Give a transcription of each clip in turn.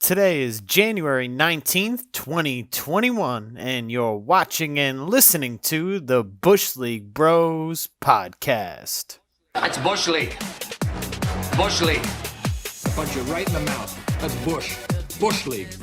Today is January 19th, 2021, and you're watching and listening to the Bush League Bros podcast. That's Bush League. Bush League. Punch you right in the mouth. That's Bush. Bush League.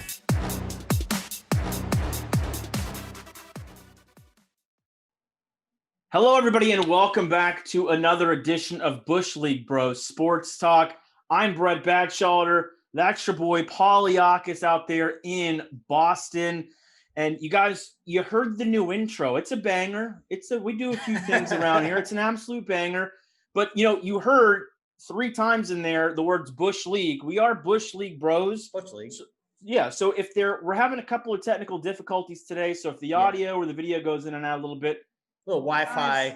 Hello, everybody, and welcome back to another edition of Bush League Bros Sports Talk. I'm Brett Batchelder. That's your boy Poliakis out there in Boston. And you guys, you heard the new intro. It's a banger. We do a few things around here. It's an absolute banger. But, you heard 3 times in there the words Bush League. We are Bush League Bros. Bush League. So if we're having a couple of technical difficulties today. So if the audio or the video goes in and out a little bit, little Wi-Fi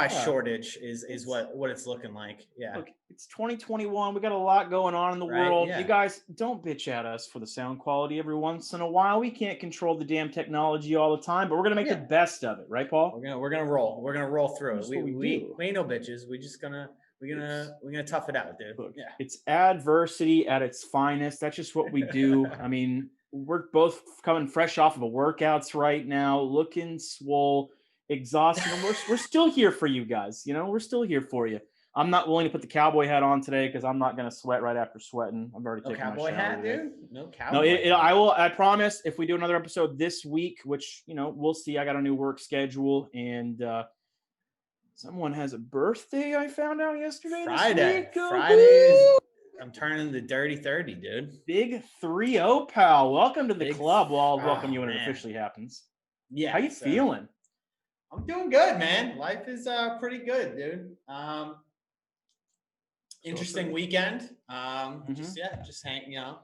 shortage is what it's looking like. Yeah. Look, it's 2021. We got a lot going on in the world. Yeah. You guys don't bitch at us for the sound quality every once in a while. We can't control the damn technology all the time, but we're gonna make the best of it, right, Paul? We're gonna roll. We're gonna roll through it. We ain't no bitches. We're gonna tough it out, dude. Look, it's adversity at its finest. That's just what we do. I mean, we're both coming fresh off of a workouts right now, looking swole, exhausted, and we're still here for you guys. We're still here for you. I'm not willing to put the cowboy hat on today because I'm not going to sweat right after sweating. I've already taken my shower. No cowboy hat, today. dude? No cowboy No, I will. I promise if we do another episode this week, which, we'll see. I got a new work schedule and someone has a birthday I found out yesterday. Friday. This week. Friday. I'm turning the dirty 30, dude. Big 3-0, pal. Welcome to the club. Well, I'll welcome you when it man. officially happens. Yeah. How you feeling? I'm doing good, man. Life is pretty good, dude. Interesting weekend. Just hanging. It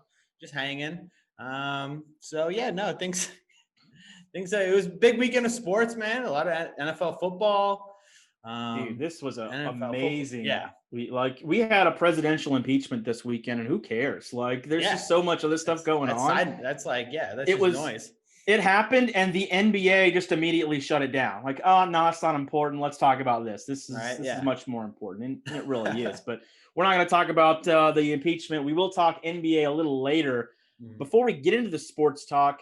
was a big weekend of sports, man. A lot of NFL football. Dude, this was amazing. Yeah. We had a presidential impeachment this weekend, and who cares? There's just so much of this stuff going on. That's noise. It happened, and the NBA just immediately shut it down. No, it's not important. Let's talk about this. This is much more important, and it really is. But we're not going to talk about the impeachment. We will talk NBA a little later. Before we get into the sports talk,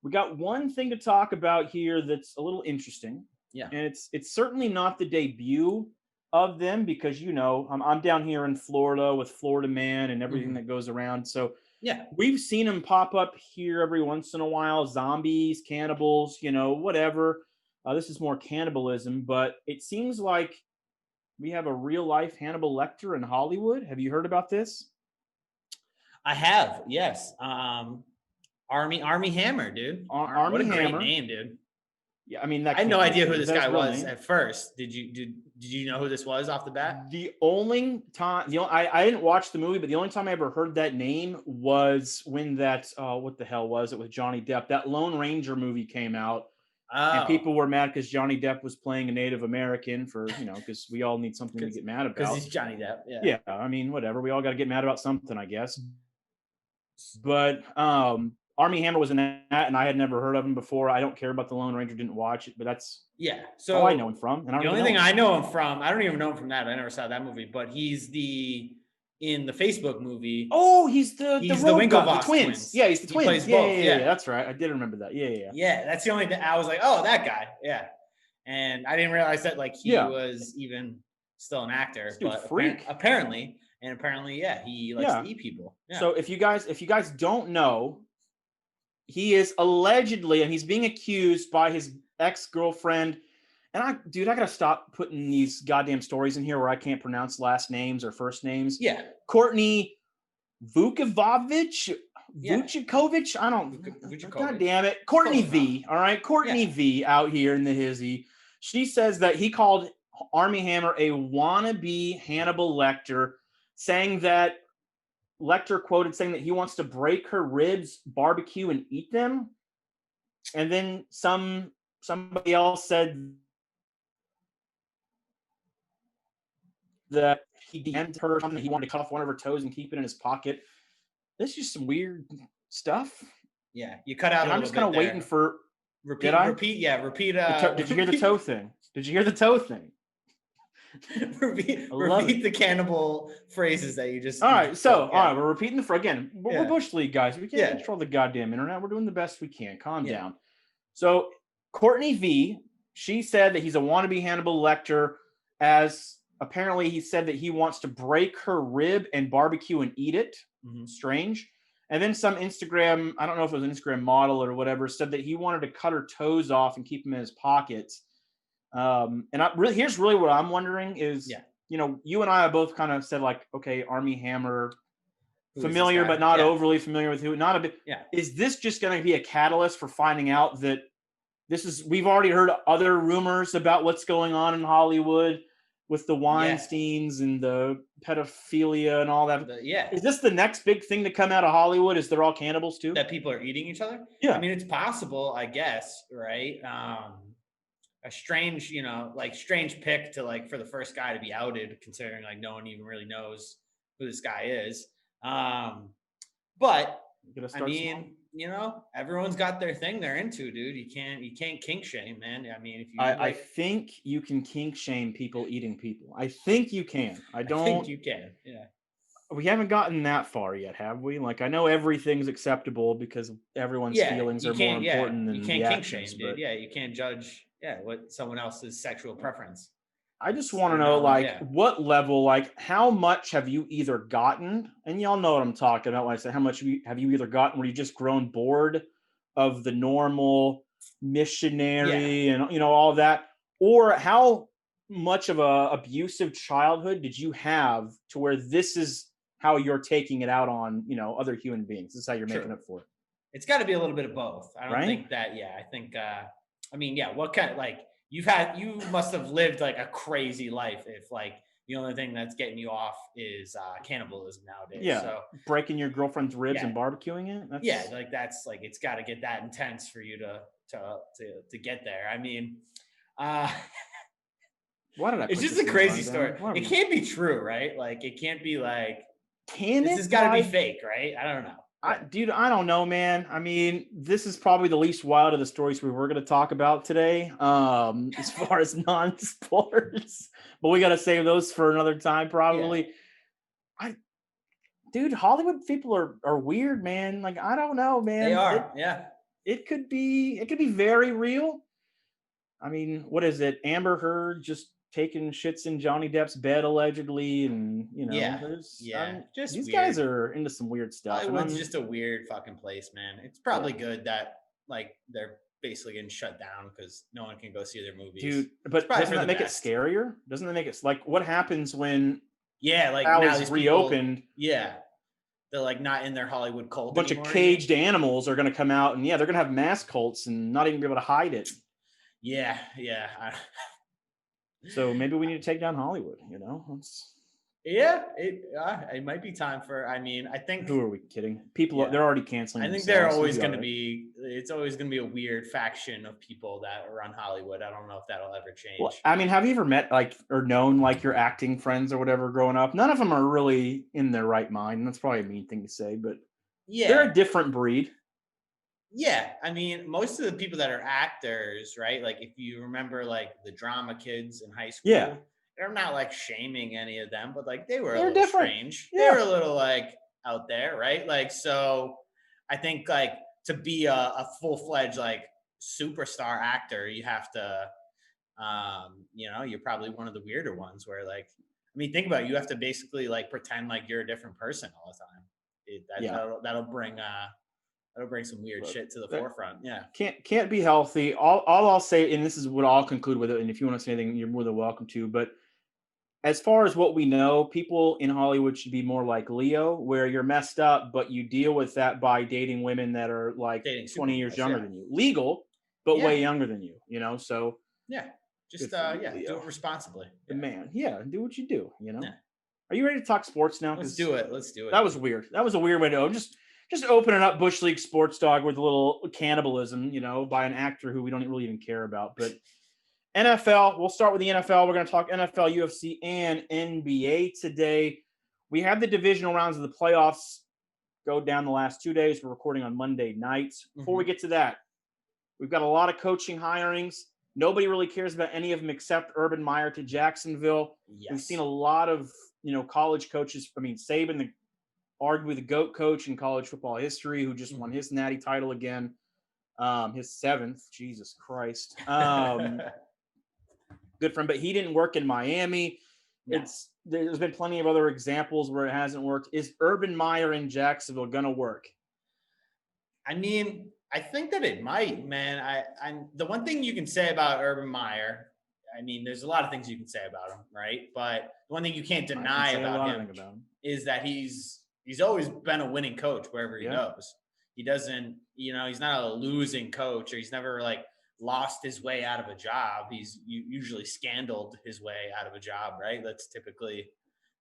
we got one thing to talk about here that's a little interesting. Yeah, and it's certainly not the debut of them because I'm down here in Florida with Florida Man and everything that goes around. So. Yeah, we've seen them pop up here every once in a while. Zombies, cannibals, whatever. This is more cannibalism, but it seems like we have a real life Hannibal Lecter in Hollywood. Have you heard about this? I have. Yes. Army Hammer, dude. Army what a great Hammer. name, dude. Yeah, I mean, I had no idea who this guy was name. at first. Did you know who this was off the bat? The only time, I didn't watch the movie, but the only time I ever heard that name was when that what the hell was it with Johnny Depp? That Lone Ranger movie came out, and people were mad because Johnny Depp was playing a Native American because we all need something to get mad about. Because he's Johnny Depp. Yeah. I mean, whatever. We all got to get mad about something, I guess. But Army Hammer was in that, and I had never heard of him before. I don't care about the Lone Ranger, didn't watch it, but that's so all I know him from. And the only thing I know him from, I don't even know him from that. I never saw that movie, but he's in the Facebook movie. Oh, he's the Winklevoss twins. Yeah, he's the twins. He plays both. Yeah, that's right. I did remember that. Yeah. Yeah, that's the only thing I was like, oh, that guy. Yeah, and I didn't realize that he was even still an actor. But freak. Apparently, he likes to eat people. Yeah. So if you guys don't know. He is allegedly, and he's being accused by his ex-girlfriend. And I got to stop putting these goddamn stories in here where I can't pronounce last names or first names. Yeah. Courtney Vukovic. Yeah. Vukovic? I don't. Vukovic. God damn it. Courtney V. All right. Courtney V out here in the hizzy. She says that he called Army Hammer a wannabe Hannibal Lecter, saying that Lecter quoted saying that he wants to break her ribs, barbecue, and eat them. And then somebody else said that he DM'd her something. He wanted to cut off one of her toes and keep it in his pocket. This is just some weird stuff. Yeah, you cut out. And I'm just kind of waiting for. Repeat. Repeat. Yeah, repeat. Did you hear the toe thing? Did you hear the toe thing? repeat the cannibal phrases that you just. All right, spoke. all right, we're repeating again. We're Yeah. Bush League guys. We can't Yeah. control the goddamn internet. We're doing the best we can. Calm Yeah. down. So Courtney V, she said that he's a wannabe Hannibal Lecter, as apparently he said that he wants to break her rib and barbecue and eat it. Strange. And then some Instagram, I don't know if it was an Instagram model or whatever, said that he wanted to cut her toes off and keep them in his pockets. And here's really what I'm wondering is, you know, you and I have both kind of said like, okay, Army Hammer, familiar but not overly familiar with who. Not a bit. Yeah. Is this just going to be a catalyst for finding out that we've already heard other rumors about what's going on in Hollywood with the Weinsteins and the pedophilia and all that. Is this the next big thing to come out of Hollywood? Is they're all cannibals too? That people are eating each other? Yeah. I mean, it's possible, I guess, right? A strange, you know, like strange pick to like for the first guy to be outed, considering like no one even really knows who this guy is. But I mean, you know, everyone's got their thing they're into, dude. You can't kink shame, man. I mean, if you I think you can kink shame people eating people. I think you can. I think you can. Yeah. We haven't gotten that far yet, have we? Like, I know everything's acceptable because everyone's feelings are more important than the actions. But you can't judge what someone else's sexual preference. I just want to know, what level, like, how much have you either gotten, and y'all know what I'm talking about when I say how much have you either gotten where you've just grown bored of the normal missionary and, you know, all that, or how much of a abusive childhood did you have to where this is how you're taking it out on, you know, other human beings? This is how you're making up for it. It's got to be a little bit of both. I don't think that, I think, I mean, what kind of, like, you must have lived like a crazy life if like the only thing that's getting you off is cannibalism nowadays. Yeah. So breaking your girlfriend's ribs and barbecuing it. That's like, it's got to get that intense for you to get there. I mean, why did I? It's just a crazy story. It can't be true, right? Like, it can't be like. This has got to be fake, right? I don't know. Dude, I don't know, man. I mean, this is probably the least wild of the stories we were going to talk about today, as far as non-sports. But we got to save those for another time, probably. Yeah. Dude, Hollywood people are weird, man. Like, I don't know, man. They are, It could be very real. I mean, what is it? Amber Heard just taking shits in Johnny Depp's bed allegedly, and you know, just these guys are into some weird stuff. Hollywood's just a weird fucking place, man. It's probably good that like they're basically getting shut down because no one can go see their movies, dude. But doesn't that make it scarier? Doesn't that make it like what happens when like now these reopened? People, they're like not in their Hollywood cult. A bunch of caged animals are going to come out, and they're going to have mass cults and not even be able to hide it. Yeah. So maybe we need to take down Hollywood, you know? It might be time for, I mean, I think. Who are we kidding? People, they're already canceling. I think they're always going to be, it's always going to be a weird faction of people that run Hollywood. I don't know if that'll ever change. Well, I mean, have you ever met like, or known like your acting friends or whatever growing up? None of them are really in their right mind. That's probably a mean thing to say, but they're a different breed. Yeah, I mean, most of the people that are actors, right? Like, if you remember, like the drama kids in high school, they're not like shaming any of them, but like they're a little different. Strange. Yeah. They're a little like out there, right? Like, so I think like to be a full-fledged like superstar actor, you have to, you know, you're probably one of the weirder ones where like, I mean, think about it, you have to basically like pretend like you're a different person all the time. That'll bring some weird shit to the forefront. Yeah. Can't be healthy. All I'll say, and this is what I'll conclude with it, and if you want to say anything, you're more than welcome to, but as far as what we know, people in Hollywood should be more like Leo, where you're messed up, but you deal with that by dating women that are like 20 years younger than you. Legal, but way younger than you, you know? So do it responsibly. The man. Yeah. Do what you do, you know? Yeah. Are you ready to talk sports now? Let's do it. That was weird. That was a weird way to go. Just opening up Bush League Sports Dog with a little cannibalism, you know, by an actor who we don't really even care about. But NFL, we'll start with the NFL. We're going to talk NFL, UFC, and NBA today. We have the divisional rounds of the playoffs go down the last 2 days. We're recording on Monday night. Before we get to that, we've got a lot of coaching hirings. Nobody really cares about any of them except Urban Meyer to Jacksonville. Yes. We've seen a lot of, college coaches. I mean, Saban, arguably the GOAT coach in college football history, who just won his natty title again, his 7th. Jesus Christ. Good for him, but he didn't work in Miami. No. There's been plenty of other examples where it hasn't worked. Is Urban Meyer in Jacksonville going to work? I mean, I think that it might, man. The one thing you can say about Urban Meyer, I mean, there's a lot of things you can say about him, right? But the one thing you can't deny about him is that he's always been a winning coach wherever he goes. He doesn't, he's not a losing coach, or he's never like lost his way out of a job. He's usually scandaled his way out of a job, right? That's typically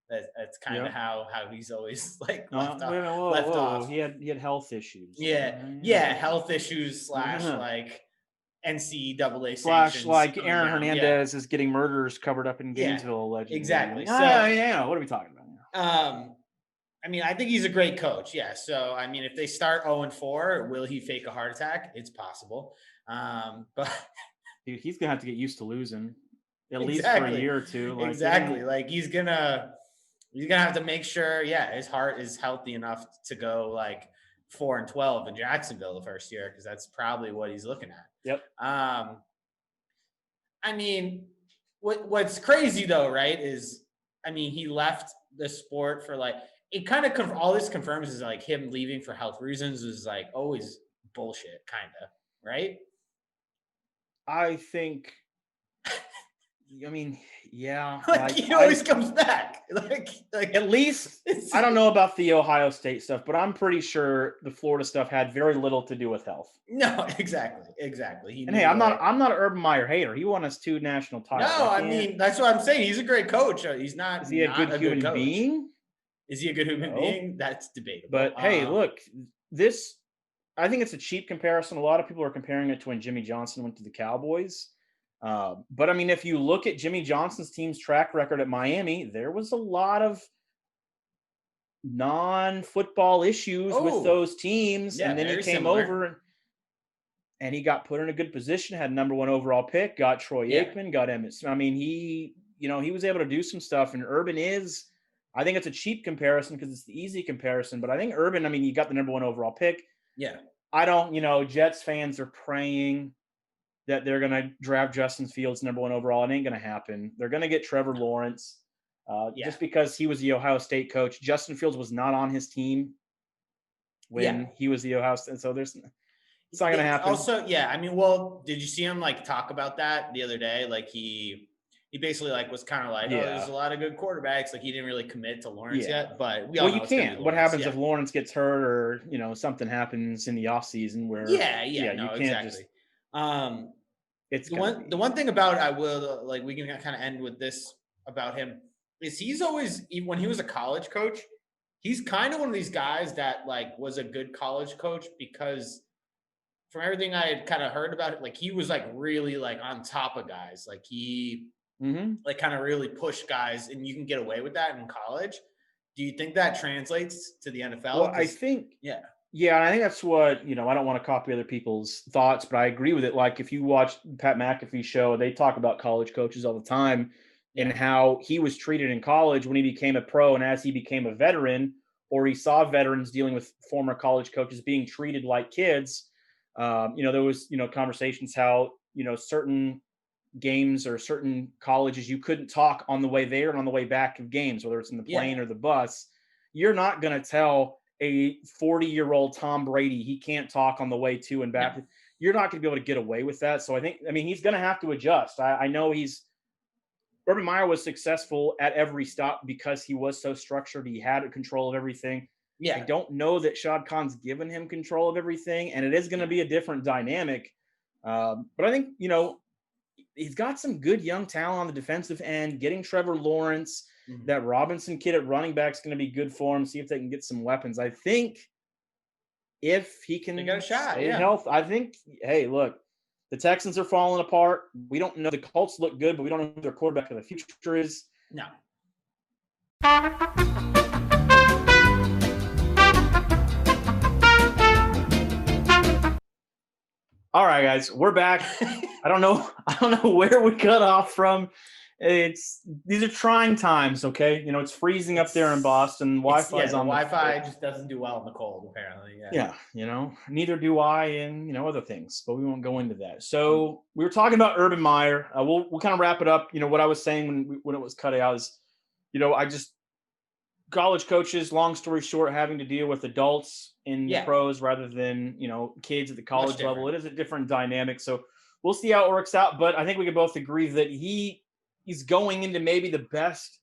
that's kind of how he's always like left off. He had health issues. Yeah, health issues / like NCAA / like Aaron Hernandez is getting murders covered up in Gainesville allegedly. Exactly. So what are we talking about? I mean, I think he's a great coach. Yeah. So I mean, if they start 0-4, will he fake a heart attack? It's possible. But dude, he's gonna have to get used to losing at least for a year or two. Like, exactly. Like he's gonna have to make sure, his heart is healthy enough to go like 4-12 in Jacksonville the first year, because that's probably what he's looking at. Yep. I mean, what's crazy though, right? Is he left the sport for like, it kind of all this confirms is like him leaving for health reasons is like always bullshit, kind of, right? I think, yeah. Like he always comes back. Like at least, I don't know about the Ohio State stuff, but I'm pretty sure the Florida stuff had very little to do with health. No, exactly. And hey, I'm not an Urban Meyer hater. He won us 2 national titles. No, I mean, that's what I'm saying. He's a great coach. He's not. Is he a good human being? Is he a good human being? That's debatable. But hey, look, I think it's a cheap comparison. A lot of people are comparing it to when Jimmy Johnson went to the Cowboys. But I mean, if you look at Jimmy Johnson's team's track record at Miami, there was a lot of non-football issues with those teams. And then he came over and he got put in a good position, had number 1 overall pick, got Troy Aikman, got Emmett. I mean, he was able to do some stuff, and Urban I think it's a cheap comparison because it's the easy comparison, but I think Urban, you got the number 1 overall pick. Yeah. I don't, Jets fans are praying that they're going to draft Justin Fields number 1 overall. It ain't going to happen. They're going to get Trevor Lawrence just because he was the Ohio State coach. Justin Fields was not on his team when he was the Ohio State. So it's not going to happen. Also, did you see him like talk about that the other day? Like he basically like was kind of like, there's a lot of good quarterbacks. Like he didn't really commit to Lawrence yet, but you can't. What happens if Lawrence gets hurt or, something happens in the off season where you can't exactly. It's the one thing about I will like we can kind of end with this about him is he's always, when he was a college coach, he's kind of one of these guys that like was a good college coach because from everything I had kind of heard about it, like he was like really like on top of guys. Like he like kind of really pushed guys, and you can get away with that in college. Do you think that translates to the NFL? Well, I think, and I think that's what, I don't want to copy other people's thoughts, but I agree with it. Like if you watch Pat McAfee's show, they talk about college coaches all the time and how he was treated in college when he became a pro, and as he became a veteran, or he saw veterans dealing with former college coaches being treated like kids. There was, conversations how, certain games or certain colleges, you couldn't talk on the way there and on the way back of games, whether it's in the plane or the bus. You're not going to tell a 40-year-old Tom Brady he can't talk on the way to and back. No. You're not going to be able to get away with that. So I think, he's going to have to adjust. I know Urban Meyer was successful at every stop because he was so structured. He had control of everything. I don't know that Shad Khan's given him control of everything, and it is going to be a different dynamic. But I think, he's got some good young talent on the defensive end. Getting Trevor Lawrence, that Robinson kid at running back is going to be good for him. See if they can get some weapons. I think if he can get a shot, stay in health, I think, hey, look, the Texans are falling apart. We don't know. The Colts look good, but we don't know who their quarterback of the future is. No. All right, guys, we're back. I don't know where we cut off from. These are trying times, okay? It's freezing up there in Boston. Wi-Fi's on. Wi-Fi just doesn't do well in the cold, apparently. Yeah. Neither do I, and other things, but we won't go into that. So we were talking about Urban Meyer. We'll kind of wrap it up. What I was saying when it was cut out is, college coaches, long story short, having to deal with adults in pros rather than, kids at the college level. It is a different dynamic. So we'll see how it works out. But I think we can both agree that he's going into maybe the best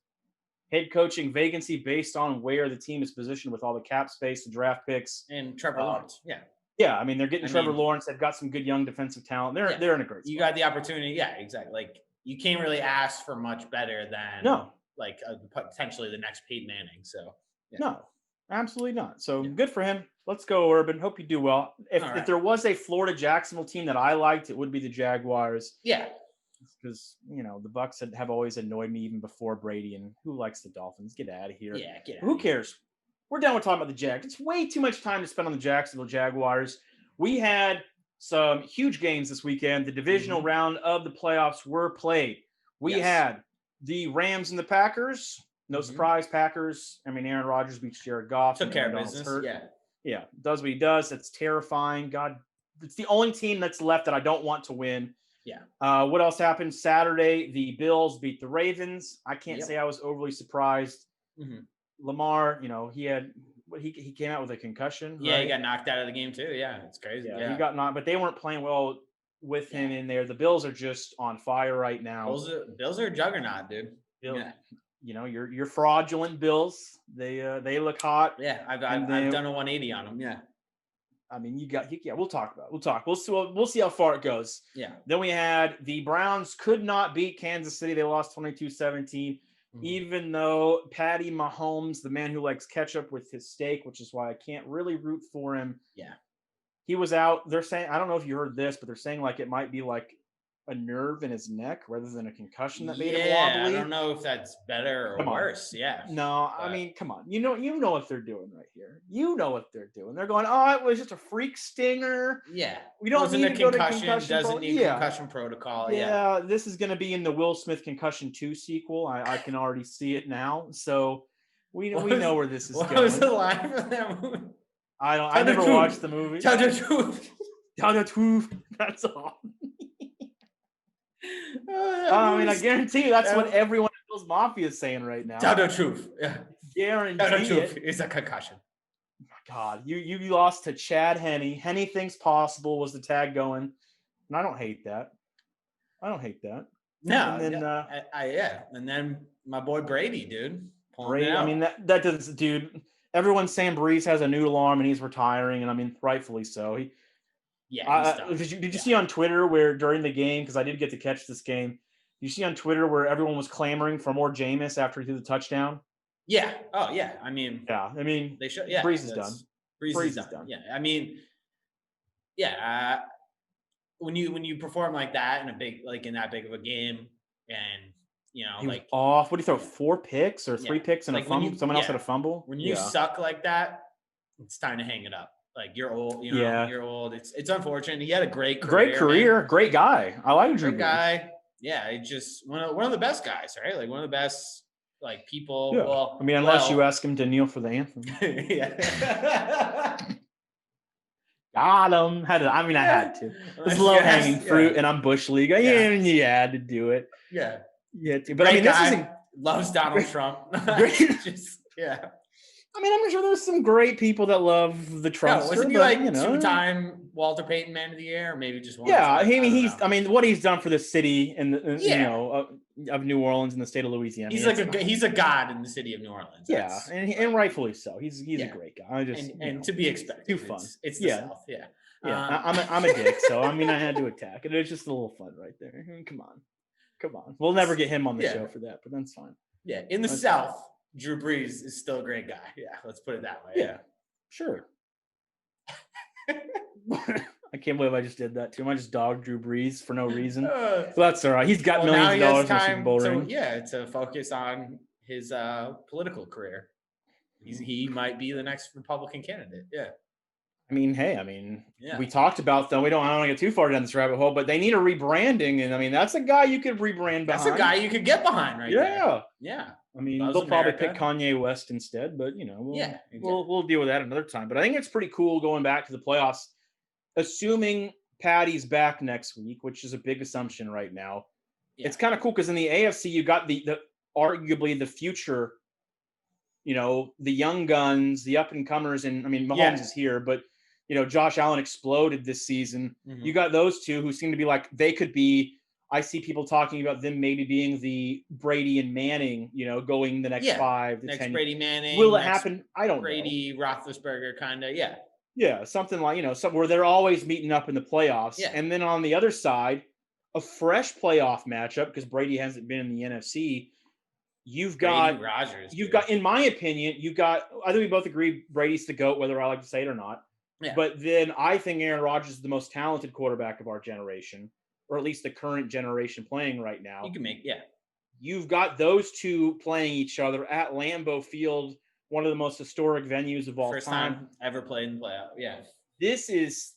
head coaching vacancy based on where the team is positioned with all the cap space, the draft picks. And Trevor Lawrence. Yeah. Yeah. I mean, they're getting Trevor Lawrence. They've got some good young defensive talent. They're in a great spot. You got the opportunity. Yeah, exactly. Like, you can't really ask for much better than potentially the next Peyton Manning. So no, absolutely not. So good for him. Let's go, Urban. Hope you do well. If there was a Florida Jacksonville team that I liked, it would be the Jaguars. Yeah. Because, the Bucs have always annoyed me even before Brady. And who likes the Dolphins? Get out of here. Yeah, get out. Who cares? We're done with talking about the Jags. It's way too much time to spend on the Jacksonville Jaguars. We had some huge games this weekend. The divisional round of the playoffs were played. We had the Rams and the Packers. No surprise, Packers. I mean, Aaron Rodgers beats Jared Goff. Took care of business. Hurt. Yeah. Does what he does. That's terrifying. God, it's the only team that's left that I don't want to win. Yeah. What else happened Saturday? The Bills beat the Ravens. I can't say I was overly surprised. Lamar, he came out with a concussion. Yeah, he got knocked out of the game too. Yeah, it's crazy. Yeah, he got knocked, but they weren't playing well with him in there. The Bills are just on fire right now. Bills are a juggernaut, dude. Your fraudulent Bills. They look hot. Yeah, I've done a 180 on them. Yeah. I mean, we'll talk about it. We'll see how far it goes. Yeah. Then we had the Browns could not beat Kansas City. They lost 22-17, even though Patty Mahomes, the man who likes ketchup with his steak, which is why I can't really root for him. Yeah. He was out. They're saying, I don't know if you heard this, but they're saying like it might be like a nerve in his neck rather than a concussion that made him wobbly. I don't know if that's better or worse. Yeah. No, I mean, come on. You know what they're doing right here. You know what they're doing. They're going, oh, it was just a freak stinger. Yeah. We don't need to go to concussion. Doesn't need concussion protocol. Yeah. This is going to be in the Will Smith Concussion 2 sequel. I can already see it now. So we know where this is going. What was the line from that movie? I never watched the movie. Tell the truth. Tell the truth. That's all. I mean, I guarantee you that's what everyone in Bill's Mafia is saying right now. Tell the truth. Yeah. Guarantee Tell the truth. it. It's a concussion. God, you lost to Chad Henne. Henne thinks possible was the tag going, and I don't hate that. No. And then, and then my boy Brady, dude. Brady. I mean that doesn't, dude. Everyone's saying Breeze has a new alarm and he's retiring, and I mean rightfully so. Did you see on Twitter where during the game, because I did get to catch this game, you see on Twitter where everyone was clamoring for more Jameis after he threw the touchdown? Yeah. Oh, yeah. I mean, they should. Yeah. Breeze is done. Breeze is done. Yeah. I mean, yeah. When you perform like that in that big of a game, and he was off. What did he throw? 4 picks or 3 picks and a fumble? Someone else had a fumble. When you suck like that, it's time to hang it up. Like, you're old, you're old. It's unfortunate. He had a great career. Great guy. I like Drew. Great guy. Yeah, he just one of the best guys, right? Like one of the best people. Yeah. Well, I mean, unless you ask him to kneel for the anthem. Yeah. Got him. I had to. It's low hanging fruit, and I'm Bush League. Yeah, you had to do it. Yeah. Yeah. But I mean, this isn't loves Donald Trump. Yeah. I mean, I'm sure there's some great people that love the Trump. Wasn't he 2-time Walter Payton Man of the Year, or maybe just one? Yeah, he's what he's done for the city and of New Orleans and the state of Louisiana. He's a god in the city of New Orleans. Yeah, and rightfully so. He's a great guy. And to be expected. Too fun. It's the South. Yeah. Yeah. I'm a dick, so I mean, I had to attack it. It was just a little fun right there. Come on. We'll never get him on the show for that, but that's fine. Yeah, in the South. Drew Brees is still a great guy. Yeah, let's put it that way. Yeah, sure. I can't believe I just did that to him. I just dogged Drew Brees for no reason. But that's all right. He's got millions of dollars in Super Bowl ring. To focus on his political career. He might be the next Republican candidate. Yeah. I mean, we talked about them. I don't want to get too far down this rabbit hole, but they need a rebranding. And I mean, that's a guy you could rebrand behind. That's a guy you could get behind there. Yeah. I mean, they'll probably pick Kanye West instead, but we'll deal with that another time. But I think it's pretty cool going back to the playoffs, assuming Patty's back next week, which is a big assumption right now. Yeah. It's kind of cool because in the AFC, you got the arguably the future, the young guns, the up and comers, and I mean, Mahomes is here, but Josh Allen exploded this season. Mm-hmm. You got those two who seem to be like they could be. I see people talking about them maybe being the Brady and Manning, going the next 5 to 10 years. Brady Manning. Will it happen? I don't know. Brady Roethlisberger kind of, Yeah, something like, where they're always meeting up in the playoffs. Yeah. And then on the other side, a fresh playoff matchup because Brady hasn't been in the NFC. You've got Rodgers. In my opinion, I think we both agree Brady's the GOAT, whether I like to say it or not. Yeah. But then I think Aaron Rodgers is the most talented quarterback of our generation, or at least the current generation playing right now. You've got those two playing each other at Lambeau Field, one of the most historic venues of all time. First time ever played in the playoff. Yeah. This is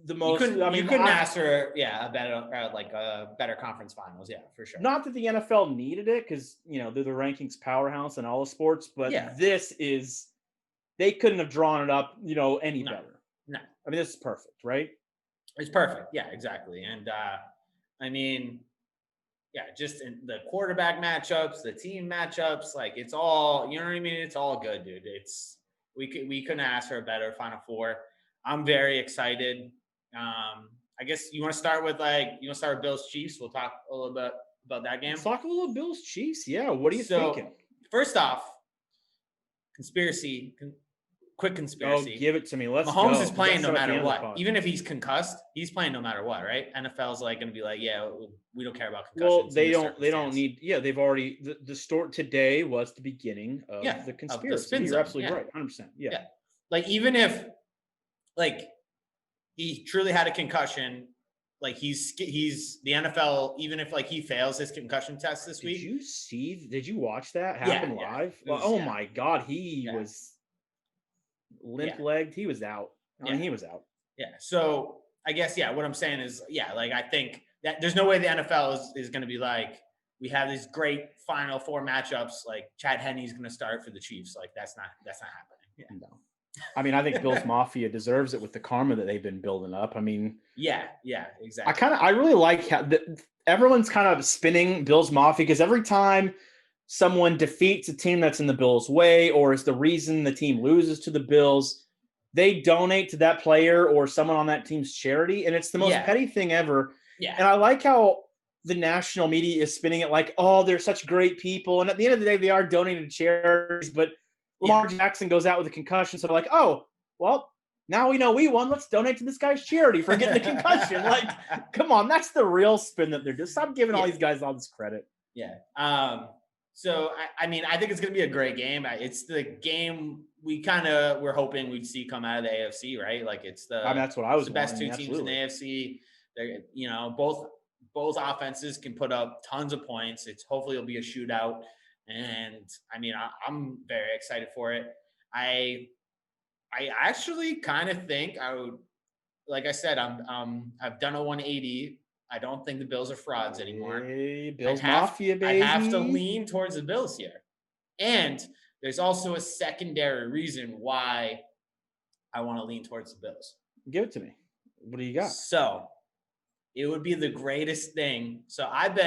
the most. You couldn't ask for a better conference finals. Yeah, for sure. Not that the NFL needed it because they're the rankings powerhouse in all the sports, but this is. They couldn't have drawn it up, any better. No. I mean, this is perfect, right? It's perfect. Yeah, exactly. And just in the quarterback matchups, the team matchups, like it's all, you know what I mean? It's all good, dude. We couldn't ask for a better Final Four. I'm very excited. I guess you want to start with Bills Chiefs. We'll talk a little bit about that game. Let's talk a little Bills Chiefs. Yeah. What are you thinking? First off, quick conspiracy. Oh, give it to me. Mahomes is playing no matter what. Even if he's concussed, he's playing no matter what, right? NFL's going to be like, we don't care about concussions. Well, they don't need. Yeah, they've already. The story today was the beginning of the conspiracy. You're absolutely right. 100%. Yeah. Like even if, he truly had a concussion, he's the NFL. Even if he fails his concussion test this week. Did you watch that happen live? My God, he was. Limp-legged, he was out. He was out. Yeah. So I guess what I'm saying is I think that there's no way the NFL is going to be like we have these great Final Four matchups. Like Chad Henne's going to start for the Chiefs. Like that's not happening. Yeah. No. I mean, I think Bills Mafia deserves it with the karma that they've been building up. I mean, yeah, exactly. I really like how everyone's kind of spinning Bills Mafia because every time someone defeats a team that's in the Bills' way or is the reason the team loses to the Bills, they donate to that player or someone on that team's charity. And it's the most petty thing ever. Yeah. And I like how the national media is spinning it like, oh, they're such great people. And at the end of the day, they are donating to charities. But Lamar Jackson goes out with a concussion. So they're like, oh, well, now we know we won. Let's donate to this guy's charity for getting the concussion. Like, come on. That's the real spin that they're doing. Stop giving all these guys all this credit. Yeah. So, I mean, I think it's going to be a great game. It's the game we're hoping we'd see come out of the AFC, right? That's what I was the best two teams in the AFC. They're, both offenses can put up tons of points. Hopefully it'll be a shootout. And I mean, I'm very excited for it. I actually kind of think I would, like I said, I've done a 180. I don't think the Bills are frauds anymore. Hey, Bills Mafia, baby. I have to lean towards the Bills here. And there's also a secondary reason why I want to lean towards the Bills. Give it to me. What do you got? So it would be the greatest thing. So I've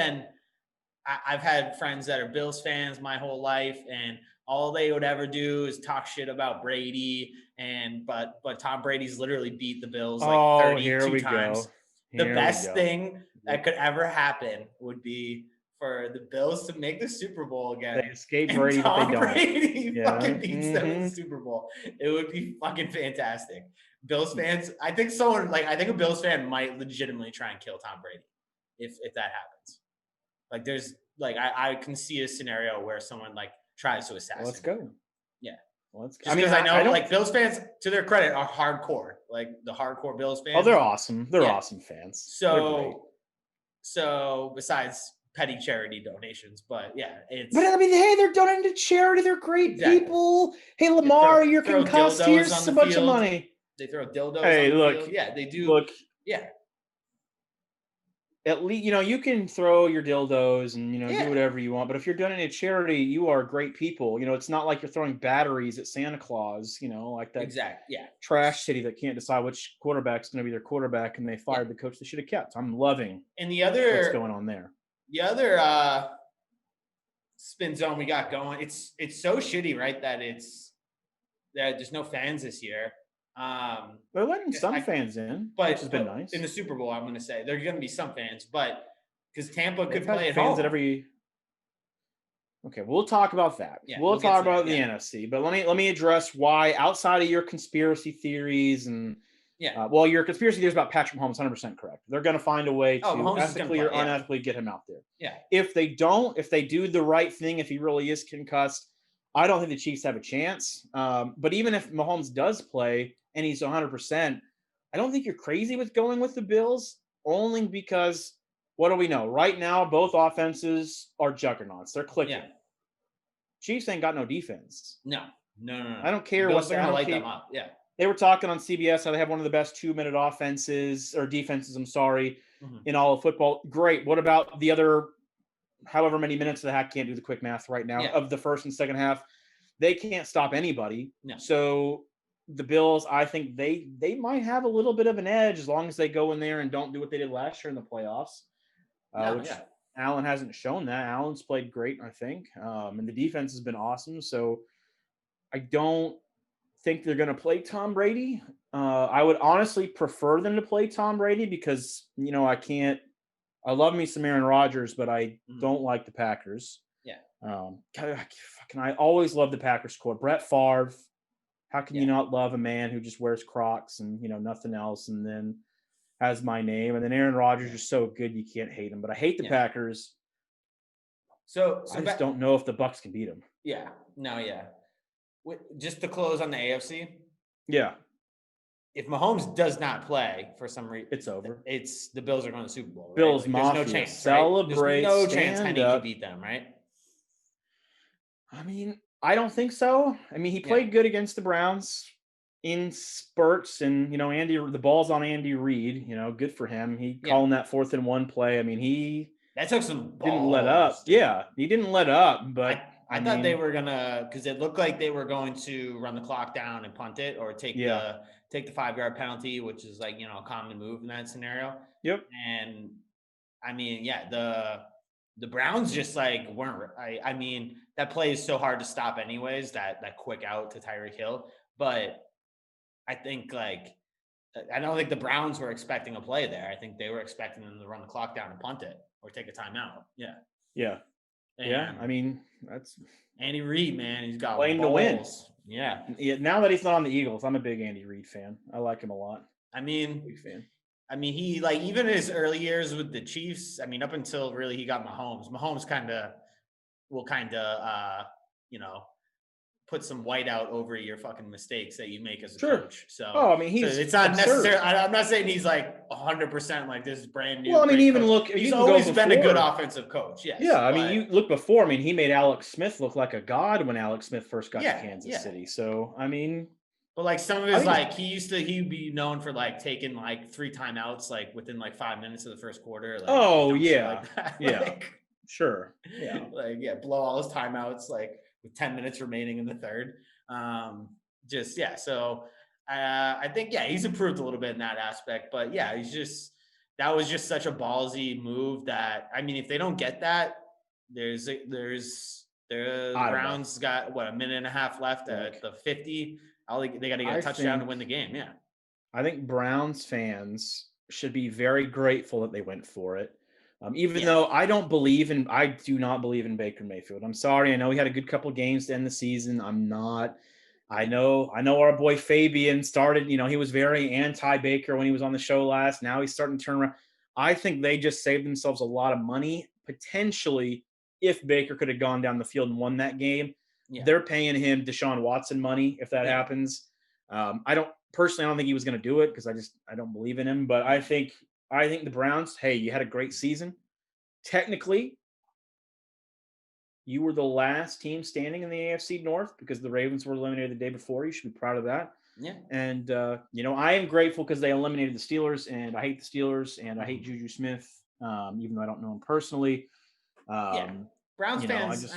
had friends that are Bills fans my whole life, and all they would ever do is talk shit about Brady. But Tom Brady's literally beat the Bills 32 times. The best thing that could ever happen would be for the Bills to make the Super Bowl again. They escape Brady, but they don't. Brady fucking beats them in the Super Bowl. It would be fucking fantastic. Bills fans, I think a Bills fan might legitimately try and kill Tom Brady if that happens. I can see a scenario where someone tries to assassinate. Let's go. Yeah. Let's go. Just because I know Bills fans, to their credit, are hardcore. The hardcore Bills fans. Oh, they're awesome. They're awesome fans. So besides petty charity donations, but they're donating to charity. They're great people. Hey, Lamar, you're concussed. Here's a bunch of money. They throw dildos Hey, on the look. field. Yeah, they do. Look. Yeah. At least, you can throw your dildos and, Yeah. do whatever you want. But if you're doing it a charity, you are great people. It's not like you're throwing batteries at Santa Claus, like that Exactly. Yeah. trash city that can't decide which quarterback's going to be their quarterback, and they fired the coach they should have kept. I'm loving and what's going on there. The other spin zone we got going, it's so shitty, right? That there's no fans this year. They're letting some fans in, which has been nice. In the Super Bowl, I'm going to say there's going to be some fans, but because Tampa could play at fans home. Okay, we'll talk about that. Yeah, we'll talk about the NFC, but let me address why, outside of your conspiracy theories and your conspiracy theories about Patrick Mahomes, 100% correct. They're going to find a way to ethically or unethically get him out there. Yeah. If they do the right thing, if he really is concussed, I don't think the Chiefs have a chance. But even if Mahomes does play and he's 100%, I don't think you're crazy with going with the Bills, only because what do we know? Right now, both offenses are juggernauts. They're clicking. Yeah. Chiefs ain't got no defense. No. I don't care what they're going to light them up. Yeah. They were talking on CBS how they have one of the best 2-minute defenses, in all of football. Great. What about the other however many minutes the hack can't do the quick math right now of the first and second half? They can't stop anybody. No. So the Bills, I think they might have a little bit of an edge as long as they go in there and don't do what they did last year in the playoffs, which Allen hasn't shown that. Allen's played great, I think, and the defense has been awesome. So I don't think they're going to play Tom Brady. I would honestly prefer them to play Tom Brady because, I love me some Aaron Rodgers, but I don't like the Packers. Yeah. I always love the Packers core. Brett Favre. How can you not love a man who just wears Crocs and, nothing else, and then has my name? And then Aaron Rodgers is so good you can't hate him. But I hate the Packers. So I just don't know if the Bucs can beat them. Yeah. No, yeah. Just to close on the AFC. Yeah. If Mahomes does not play for some reason, it's over. It's the Bills are going to the Super Bowl. Right? Bills Mafia. There's no chance. Celebrate. There's no chance Henny can beat them, right? I mean, I don't think so. I mean, he played good against the Browns in spurts, and the ball's on Andy Reid. Good for him. He calling that 4th and 1 play. I mean, that took some balls. Didn't let up. Dude. Yeah, he didn't let up. But I thought they were gonna, because it looked like they were going to run the clock down and punt it, or take the 5-yard penalty, which is a common move in that scenario. Yep. And I mean, the Browns just weren't. I mean, that play is so hard to stop anyways. That quick out to Tyreek Hill, but I think I don't think the Browns were expecting a play there. I think they were expecting them to run the clock down and punt it or take a timeout. Yeah. Yeah. And I mean, that's Andy Reid, man. He's got playing to win. Yeah. Now that he's not on the Eagles, I'm a big Andy Reid fan. I like him a lot. I mean, big fan. I mean, he even in his early years with the Chiefs. I mean, up until really he got Mahomes. Mahomes will put some white out over your fucking mistakes that you make as a coach. So, I mean, it's not necessarily. I'm not saying he's 100% this is brand new. Well, I mean, even coach. He's always been a good offensive coach. Yes. Yeah, I mean, you look before. I mean, he made Alex Smith look like a god when Alex Smith first got to Kansas City. So, I mean, but some of his he'd be known for taking 3 timeouts within 5 minutes of the first quarter. Sure. Yeah. Blow all his timeouts with 10 minutes remaining in the third. So I think, he's improved a little bit in that aspect, but that was just such a ballsy move that, I mean, if they don't get that, the Browns got a minute and a half left at the 50. They got to get a touchdown to win the game. Yeah. I think Browns fans should be very grateful that they went for it. Even though I do not believe in Baker Mayfield. I'm sorry. I know he had a good couple games to end the season. I'm not. I know our boy Fabian started, he was very anti-Baker when he was on the show last. Now he's starting to turn around. I think they just saved themselves a lot of money, potentially, if Baker could have gone down the field and won that game. Yeah. They're paying him Deshaun Watson money if that happens. I don't think he was going to do it because I don't believe in him. But I think the Browns, hey, you had a great season. Technically, you were the last team standing in the AFC North because the Ravens were eliminated the day before. You should be proud of that. Yeah. And, I am grateful because they eliminated the Steelers, and I hate the Steelers, and I hate Juju Smith, even though I don't know him personally. Browns fans,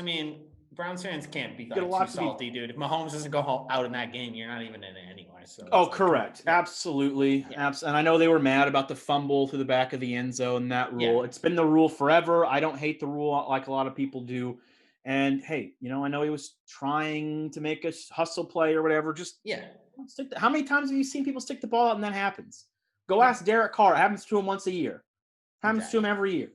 Browns fans can't be like too salty, dude. If Mahomes doesn't go out in that game, you're not even in it anyway. So correct. Absolutely. Yeah. And I know they were mad about the fumble through the back of the end zone, that rule. Yeah. It's been the rule forever. I don't hate the rule like a lot of people do. And hey, I know he was trying to make a hustle play or whatever. Just how many times have you seen people stick the ball out and that happens? Go ask Derek Carr. It happens to him once a year. Happens to him every year.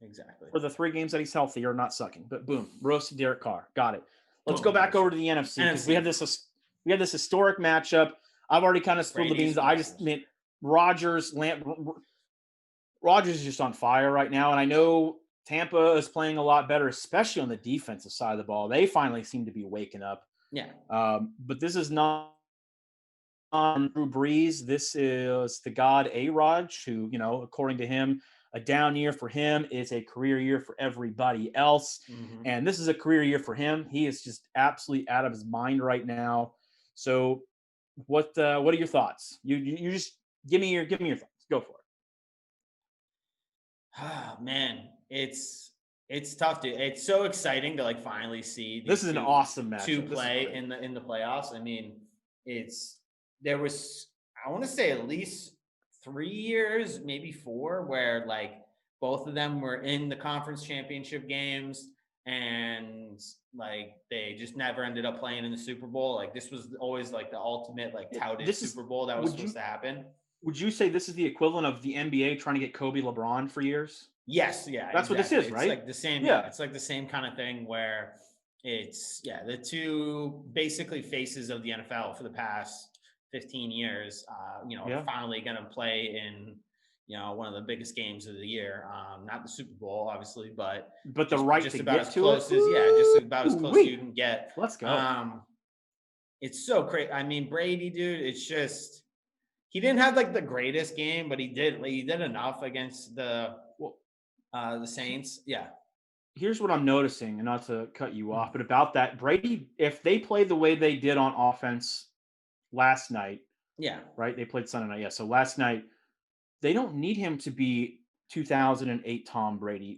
Exactly. For the 3 games that he's healthy or not sucking. But boom, roasted Derek Carr. Got it. Let's go back over to the NFC because we have this historic matchup. I've already kind of spilled the beans. I just meant Rodgers is just on fire right now, and I know Tampa is playing a lot better, especially on the defensive side of the ball. They finally seem to be waking up. Yeah. But this is not Drew Brees. This is the god A-Rod, who, according to him, a down year for him is a career year for everybody else. Mm-hmm. And this is a career year for him. He is just absolutely out of his mind right now. So what are your thoughts? You just give me your thoughts. Go for it. Oh, man, it's tough, dude. It's so exciting to finally see this is an awesome match to play in the playoffs. I mean, there was, I want to say, at least 3 years, maybe 4, where both of them were in the conference championship games, and they just never ended up playing in the Super Bowl. This was always the ultimate touted Super Bowl that was supposed to happen. Would you say this is the equivalent of the NBA trying to get Kobe LeBron for years? Yes, yeah. That's exactly what this is, right? It's the same. Yeah, it's the same kind of thing where it's the two basically faces of the NFL for the past 15 years, finally going to play in, one of the biggest games of the year. Not the Super Bowl, obviously, but the right just to about get as close as just about as close as you can get. Let's go. It's so crazy. I mean, Brady, dude, it's just he didn't have the greatest game, but he did enough against the Saints. Yeah. Here's what I'm noticing, and not to cut you off, but about that, Brady, if they play the way they did on offense last night. Yeah. Right? They played Sunday night. Yeah. So last night, they don't need him to be 2008 Tom Brady.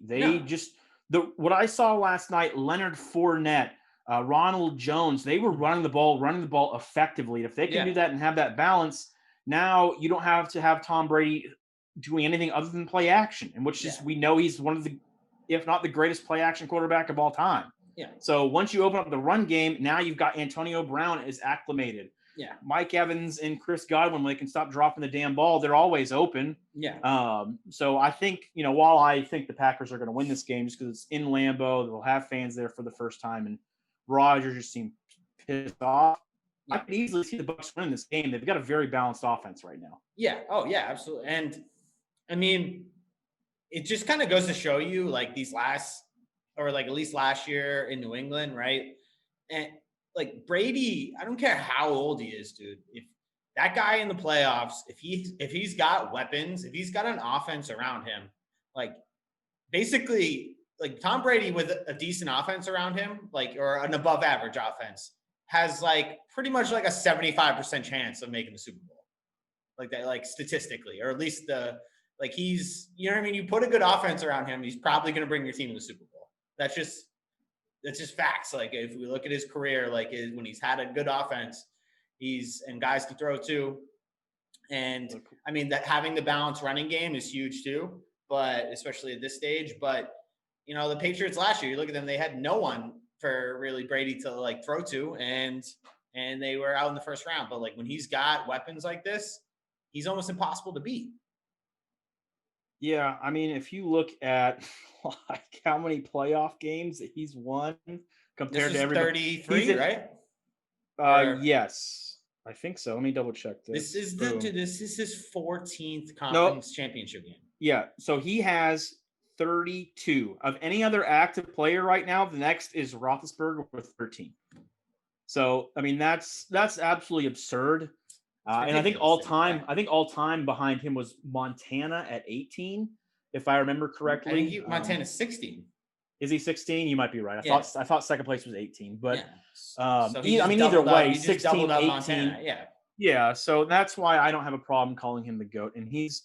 What I saw last night, Leonard Fournette, Ronald Jones, they were running the ball effectively. If they can do that and have that balance, now you don't have to have Tom Brady doing anything other than play action, and we know he's one of the, if not the greatest play action quarterback of all time. Yeah. So once you open up the run game, now you've got Antonio Brown is acclimated. Yeah. Mike Evans and Chris Godwin, when they can stop dropping the damn ball, they're always open. Yeah. So I think, while I think the Packers are going to win this game just because it's in Lambeau, they'll have fans there for the first time, and Rodgers just seemed pissed off. I could easily see the Bucs winning this game. They've got a very balanced offense right now. Yeah. Oh, yeah, absolutely. And I mean, it just kind of goes to show you these last, or at least last year in New England, right? And Brady, I don't care how old he is, dude. If that guy in the playoffs, if he's got weapons, if he's got an offense around him, basically Tom Brady with a decent offense around him, or an above average offense, has pretty much a 75% chance of making the Super Bowl. That, statistically, or at least he's, you put a good offense around him, he's probably going to bring your team to the Super Bowl. That's just facts. If we look at his career, when he's had a good offense, and guys to throw to. And I mean, that having the balanced running game is huge too, but especially at this stage. But, the Patriots last year, you look at them, they had no one for really Brady to throw to, and they were out in the first round. But when he's got weapons like this, he's almost impossible to beat. Yeah, I mean, if you look at how many playoff games that he's won compared to everybody, 33, right? Yes, I think so. Let me double check this. This is his 14th conference championship game. Yeah, so he has 32. Of any other active player right now, the next is Roethlisberger with 13. So I mean, that's absolutely absurd. And I think all time behind him was Montana at 18, if I remember correctly. I think Montana's 16. Is he 16? You might be right. I thought second place was 18, but so either way, 16, 18. Montana. Yeah, so that's why I don't have a problem calling him the GOAT. And he's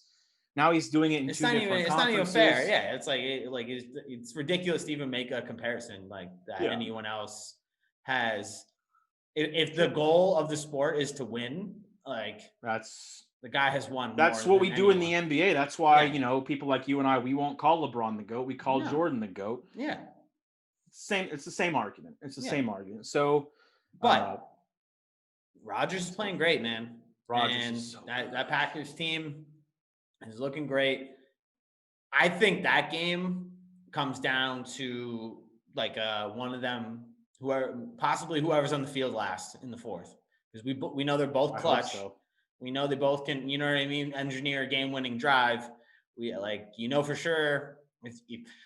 doing it in two different conferences. It's not even fair. Yeah, it's like it's ridiculous to even make a comparison like that. Yeah. Anyone else has. If the goal of the sport is to win, like the guy has won. That's more what we than do anyone. in the NBA. That's why people like you and I, we won't call LeBron the GOAT. We call Jordan the GOAT. Yeah, It's the same argument. Same argument. So, but Rodgers is playing great, man. Rodgers is that Packers team is looking great. I think that game comes down to like one of them, whoever's on the field last in the fourth, because we know they're both clutch. So. We know they both can, you know what I mean, engineer a game-winning drive. We for sure,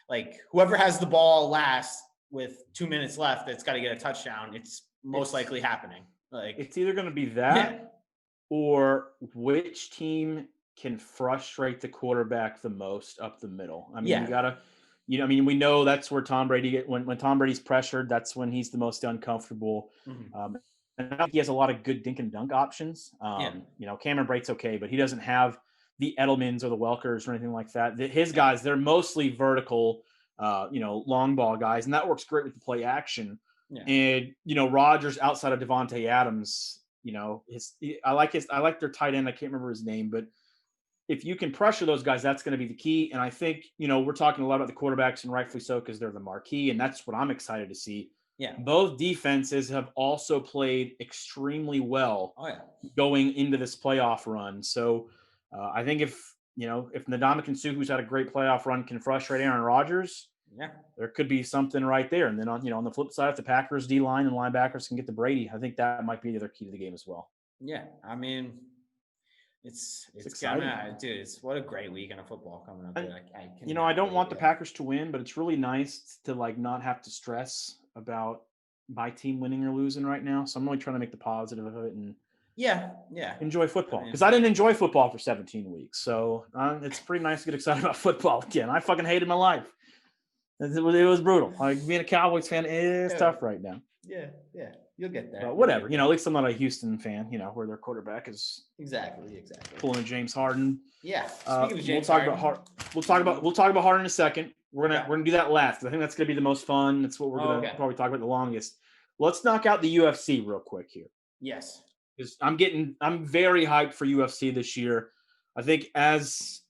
like whoever has the ball last with 2 minutes left, that's got to get a touchdown. It's most likely happening. Like it's either going to be that or which team can frustrate the quarterback the most up the middle. I mean, you gotta, we know that's where Tom Brady when Tom Brady's pressured, that's when he's the most uncomfortable. Mm-hmm. And I think he has a lot of good dink and dunk options. Cameron Brate's okay, but he doesn't have the Edelmans or the Welkers or anything like that. His guys, they're mostly vertical, long ball guys, and that works great with the play action. Yeah. And Rodgers outside of Devontae Adams, I like their tight end. I can't remember his name, but if you can pressure those guys, that's going to be the key. And I think we're talking a lot about the quarterbacks, and rightfully so, because they're the marquee, and that's what I'm excited to see. Yeah, both defenses have also played extremely well going into this playoff run. So I think if Ndamukong Suh, who's had a great playoff run, can frustrate Aaron Rodgers, there could be something right there. And then on the flip side, if the Packers D line and linebackers can get to Brady, I think that might be the other key to the game as well. Yeah, I mean, it's exciting, dude. It's what a great weekend of football coming up. I don't want the Packers to win, but it's really nice to not have to stress about my team winning or losing right now. So I'm really trying to make the positive of it and enjoy football, because I didn't enjoy football for 17 weeks. So it's pretty nice to get excited about football again. I fucking hated my life. It was brutal. Like being a Cowboys fan is tough right now. Yeah. You'll get there. But whatever. At least I'm not a Houston fan, where their quarterback is exactly pulling a James Harden. Yeah. Speaking of James Harden, we'll talk about Harden in a second. We're gonna do that last, because I think that's gonna be the most fun. That's what we're gonna probably talk about the longest. Let's knock out the UFC real quick here. Yes. Because I'm very hyped for UFC this year. I think as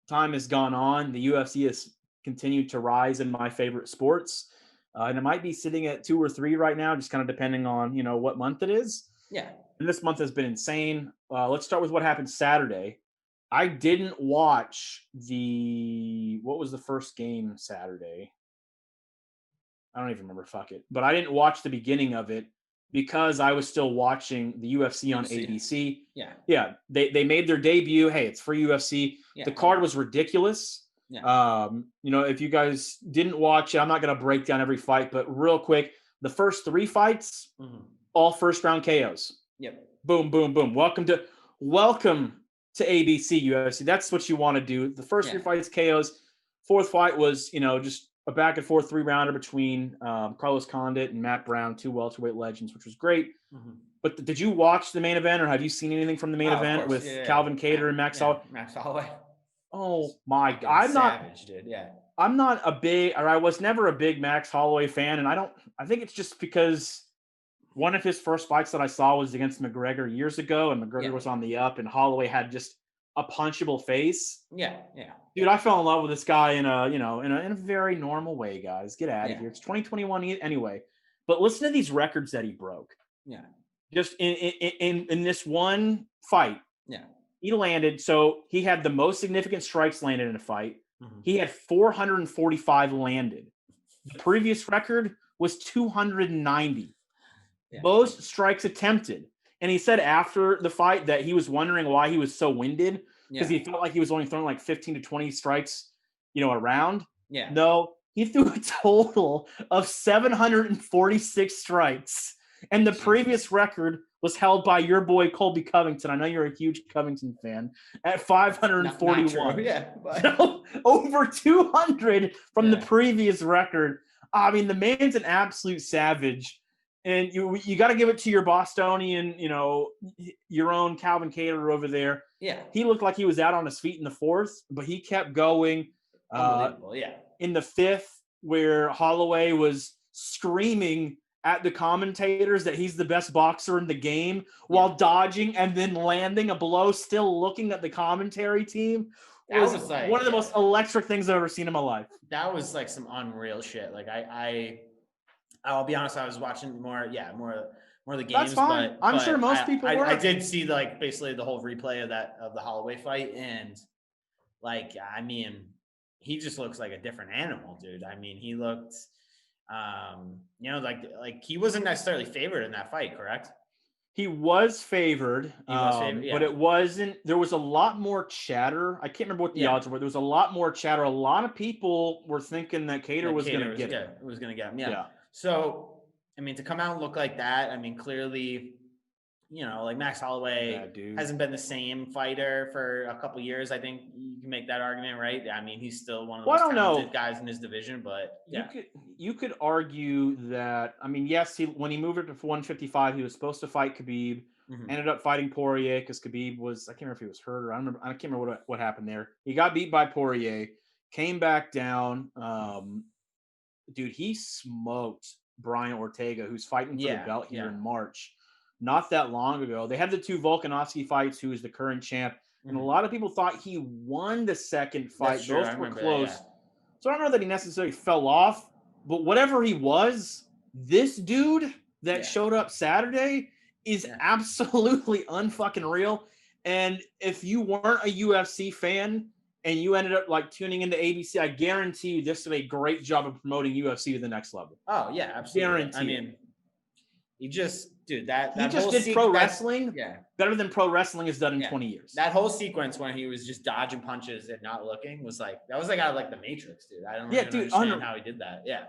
time has gone on, the UFC has continued to rise in my favorite sports. And it might be sitting at 2 or 3 right now, just kind of depending on, what month it is. Yeah. And this month has been insane. Let's start with what happened Saturday. I didn't watch what was the first game Saturday? I don't even remember. Fuck it. But I didn't watch the beginning of it because I was still watching the UFC on ABC. Yeah. Yeah. They made their debut. Hey, it's free UFC. Yeah. The card was ridiculous. Yeah. If you guys didn't watch it, I'm not going to break down every fight, but real quick, the first 3 fights, all first round KOs. Yep. Boom, boom, boom. Welcome to ABC UFC. That's what you want to do. The first 3 fights, KOs. 4th fight was, just a back and forth 3-rounder between Carlos Condit and Matt Brown, 2 welterweight legends, which was great. Mm-hmm. But did you watch the main event, or have you seen anything from the main event with Calvin Kattar and Max Holloway? Max Holloway. Oh my God. I was never a big Max Holloway fan. And I think it's just because one of his first fights that I saw was against McGregor years ago, and McGregor was on the up, and Holloway had just a punchable face. Yeah. Dude, I fell in love with this guy in a very normal way, guys. Get out of here. It's 2021 anyway. But listen to these records that he broke. Yeah. Just in this one fight. Yeah. He landed, so he had the most significant strikes landed in a fight. Mm-hmm. He had 445 landed. The previous record was 290. Yeah. Most strikes attempted. And he said after the fight that he was wondering why he was so winded, because he felt like he was only throwing like 15 to 20 strikes, around. Yeah. No, he threw a total of 746 strikes. And the previous record was held by your boy Colby Covington. I know you're a huge Covington fan. At 541. So, over 200 from the previous record. I mean, the man's an absolute savage. And you got to give it to your Bostonian, your own Calvin Kattar over there. Yeah. He looked like he was out on his feet in the fourth, but he kept going. Unbelievable, yeah. In the fifth, where Holloway was screaming at the commentators that he's the best boxer in the game while dodging and then landing a blow, still looking at the commentary team. That was like, one of the most electric things I've ever seen in my life. That was like some unreal shit. Like I'll be honest, I was watching more of the games. That's fine. I'm sure most people were. I did see basically the whole replay of the Holloway fight, and he just looks like a different animal, dude. I mean, he looked like he wasn't necessarily favored in that fight, correct? He was favored, but it wasn't. There was a lot more chatter. I can't remember what the odds were. There was a lot more chatter. A lot of people were thinking that Kattar was going to get him. It was going to get him. Yeah. So, to come out and look like that, clearly, like Max Holloway hasn't been the same fighter for a couple years. I think you can make that argument, right? He's still one of the most talented guys in his division, but you could argue that. Yes, when he moved up to 155, he was supposed to fight Khabib. Ended up fighting Poirier because Khabib was, I can't remember if he was hurt or I can't remember what happened there. He got beat by Poirier, came back down. Dude, he smoked Brian Ortega, who's fighting for the belt here in March. Not that long ago. They had the two Volkanovski fights, who is the current champ. And a lot of people thought he won the second fight. Both were close. So I don't know that he necessarily fell off, but whatever he was, this dude that showed up Saturday is absolutely unfucking real. And if you weren't a UFC fan and you ended up tuning into ABC, I guarantee you this did a great job of promoting UFC to the next level. Oh yeah, absolutely. Guarantee. He just did pro wrestling better than pro wrestling has done in 20 years. That whole sequence when he was just dodging punches and not looking was out of the Matrix, dude. I don't understand how he did that. Yeah.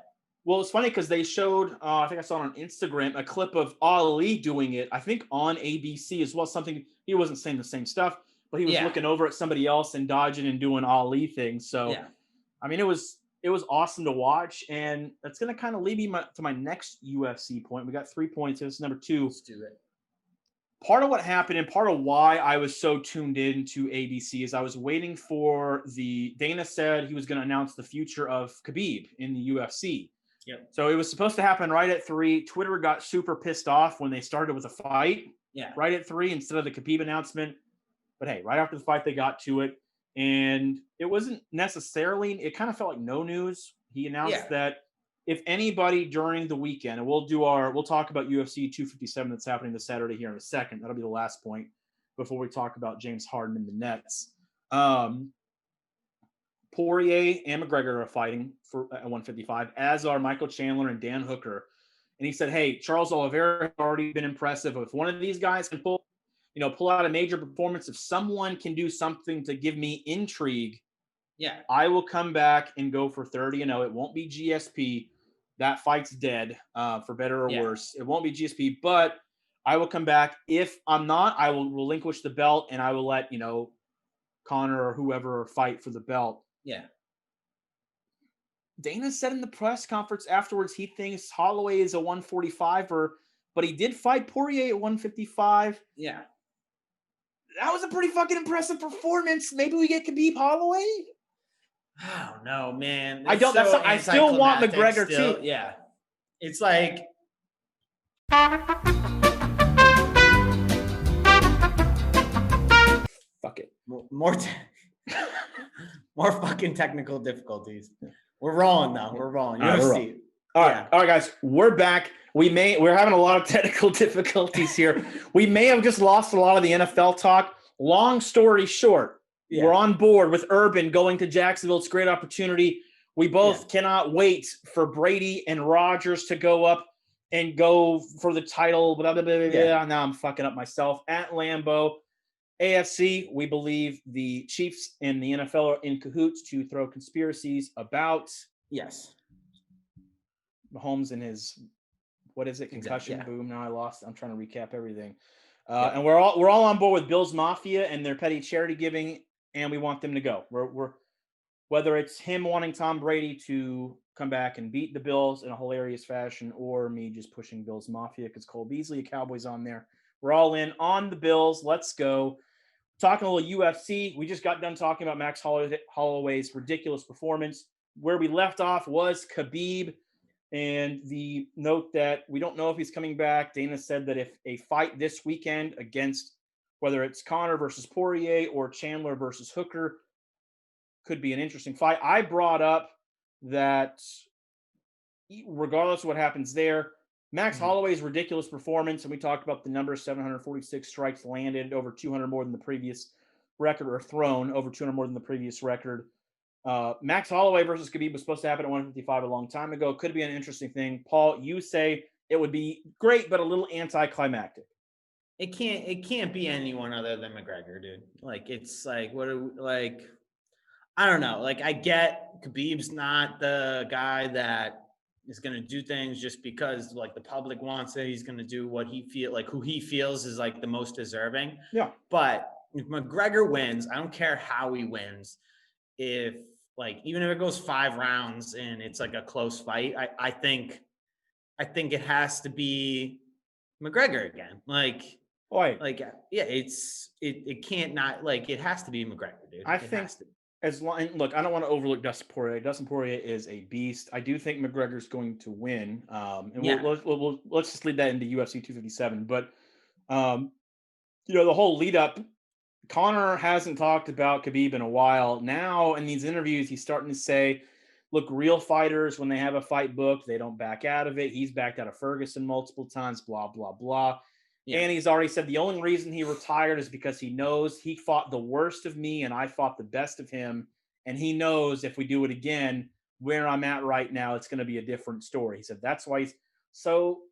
Well, it's funny because they showed, I think I saw it on Instagram, a clip of Ali doing it, I think on ABC as well. Something, he wasn't saying the same stuff, but he was looking over at somebody else and dodging and doing Ali things. So, it was awesome to watch, and that's going to kind of lead me to my next UFC point. We got 3 points. This is number 2. Let's do it. Part of what happened and part of why I was so tuned in to ABC is I was waiting for Dana said he was going to announce the future of Khabib in the UFC. Yep. So it was supposed to happen right at 3. Twitter got super pissed off when they started with a fight. Yeah. Right at 3 instead of the Khabib announcement. But hey, right after the fight, they got to it. And it wasn't necessarily, it kind of felt like no news. He announced that if anybody during the weekend, and we'll talk about UFC 257 that's happening this Saturday here in a second. That'll be the last point before we talk about James Harden and the Nets. Poirier and McGregor are fighting at 155, as are Michael Chandler and Dan Hooker. And he said, hey, Charles Oliveira has already been impressive. If one of these guys can pull out a major performance, if someone can do something to give me intrigue, I will come back and go for 30-0. It won't be GSP. That fight's dead, for better or worse. It won't be GSP, but I will come back. If I'm not, I will relinquish the belt and I will let, Connor or whoever fight for the belt. Yeah. Dana said in the press conference afterwards he thinks Holloway is a 145er, but he did fight Poirier at 155. Yeah. That was a pretty fucking impressive performance. Maybe we get Khabib Holloway? I don't know, man. I don't. So I still want McGregor too. Yeah. It's like. Fuck it. More fucking technical difficulties. We're rolling though. We're rolling. UFC. All right, guys. We're back. We're having a lot of technical difficulties here. We may have just lost a lot of the NFL talk. Long story short, we're on board with Urban going to Jacksonville. It's a great opportunity. We both cannot wait for Brady and Rodgers to go up and go for the title. Blah, blah, blah, blah, blah. Now I'm fucking up myself. At Lambeau. AFC, we believe the Chiefs and the NFL are in cahoots to throw conspiracies about Mahomes and his, what is it? Concussion. Boom. Now I lost. I'm trying to recap everything. And we're all on board with Bill's Mafia and their petty charity giving, and we want them to go. We're whether it's him wanting Tom Brady to come back and beat the Bills in a hilarious fashion, or me just pushing Bills Mafia because Cole Beasley, a Cowboys on there. We're all in on the Bills. Let's go. Talking a little UFC. We just got done talking about Max Holloway's ridiculous performance. Where we left off was Khabib, and the note that we don't know if he's coming back. Dana said that if a fight this weekend against whether it's Conor versus Poirier or Chandler versus Hooker could be an interesting fight. I brought up that regardless of what happens there, Max Holloway's ridiculous performance, and we talked about the number 746 strikes landed, over 200 more than the previous record, or thrown over 200 more than the previous record. Max Holloway versus Khabib was supposed to happen at 155 a long time ago. Could be an interesting thing. Paul, you say it would be great, but a little anticlimactic. It can't be anyone other than McGregor, dude. Like, it's like, I don't know. Like, I get Khabib's not the guy that is going to do things just because like the public wants it. He's going to do what who he feels is like the most deserving. Yeah. But if McGregor wins, I don't care how he wins. If like, even if it goes 5 rounds and it's like a close fight, I think it has to be McGregor again. Like, yeah, it can't not, like, it has to be McGregor, dude. I think look, I don't want to overlook Dustin Poirier. Dustin Poirier is a beast. I do think McGregor's going to win. Let's just lead that into UFC 257. But the whole lead up, Conor hasn't talked about Khabib in a while. Now in these interviews, he's starting to say, look, real fighters, when they have a fight booked, they don't back out of it. He's backed out of Ferguson multiple times, blah, blah, blah. Yeah. And he's already said the only reason he retired is because he knows he fought the worst of me and I fought the best of him. And he knows if we do it again, where I'm at right now, it's going to be a different story. He said that's why so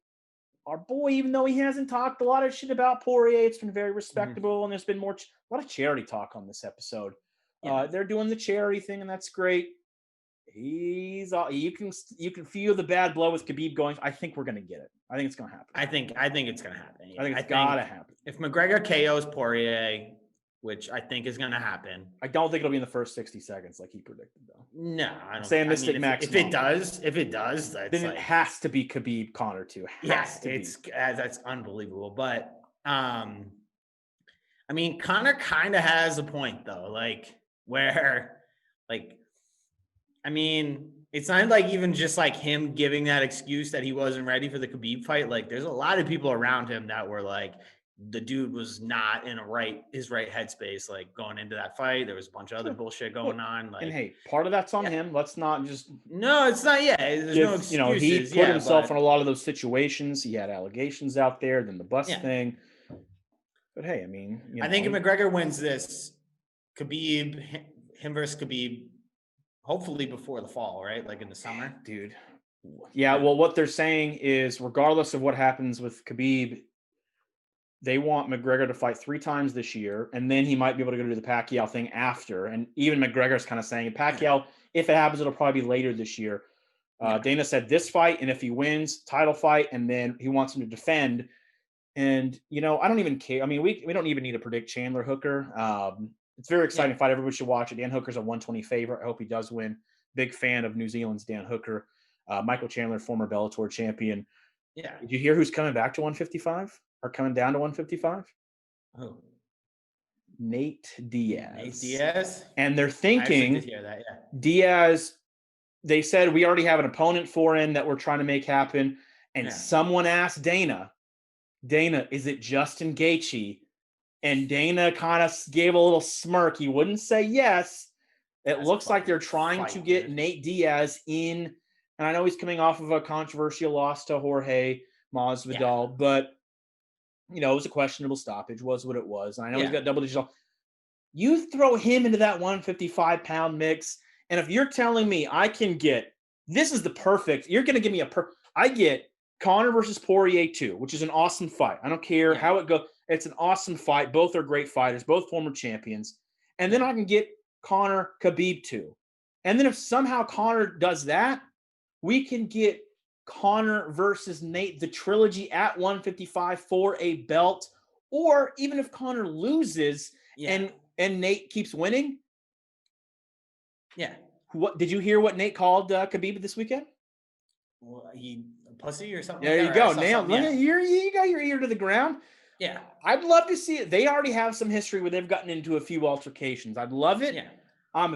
our boy, even though he hasn't talked a lot of shit about Poirier, it's been very respectable. And there's been a lot of charity talk on this episode. Yeah. They're doing the charity thing, and that's great. You can feel the bad blow with Khabib going. I think we're gonna get it. I think it's gonna happen. I think it's gonna happen. Yeah. I think it's gotta happen. If McGregor KOs Poirier, which I think is gonna happen, I don't think it'll be in the first 60 seconds like he predicted, though. No, I don't. Say Mystic Max. If it does, then it has to be Khabib Conor too. That's unbelievable. But I mean, Conor kind of has a point though, like where, like. I mean, it's not like even just like him giving that excuse that he wasn't ready for the Khabib fight. Like, there's a lot of people around him that were like, the dude was not in his right headspace, like going into that fight. There was a bunch of other bullshit going on. Like, and hey, part of that's on him. Let's not just. No, it's not. Yeah, there's no excuses. He put himself in a lot of those situations. He had allegations out there, then the bus thing. But hey, I mean, I think if McGregor wins this, him versus Khabib. Hopefully before the fall, right? Like in the summer. Dude. Yeah, well, what they're saying is regardless of what happens with Khabib, they want McGregor to fight 3 times this year, and then he might be able to go do the Pacquiao thing after. And even McGregor's kind of saying, Pacquiao, if it happens, it'll probably be later this year. Dana said this fight, and if he wins, title fight, and then he wants him to defend. And, I don't even care. I mean, we don't even need to predict Chandler Hooker. It's a very exciting fight. Everybody should watch it. Dan Hooker's a 120 favorite. I hope he does win. Big fan of New Zealand's Dan Hooker. Michael Chandler, former Bellator champion. Yeah. Did you hear who's coming back to 155 or coming down to 155? Oh, Nate Diaz. Nate Diaz. And they're thinking I did hear that, yeah. Diaz. They said we already have an opponent for him that we're trying to make happen. And someone asked Dana, is it Justin Gaethje? And Dana kind of gave a little smirk. He wouldn't say yes. It looks like they're trying to get Nate Diaz in. And I know he's coming off of a controversial loss to Jorge Masvidal, but, it was a questionable stoppage, was what it was. And I know he's got double digits. You throw him into that 155-pound mix, and if you're telling me I can get – this is the perfect – you're going to give me I get Conor versus Poirier 2, which is an awesome fight. I don't care how it goes. It's an awesome fight. Both are great fighters, both former champions. And then I can get Conor Khabib 2. And then if somehow Conor does that, we can get Conor versus Nate, the trilogy at 155 for a belt. Or even if Conor loses and Nate keeps winning. Yeah. What did you hear? What Nate called Khabib this weekend? Well, he a pussy or something. There like you that, go, Nail. You got your ear to the ground. Yeah, I'd love to see it. They already have some history where they've gotten into a few altercations. I'd love it. yeah, I'm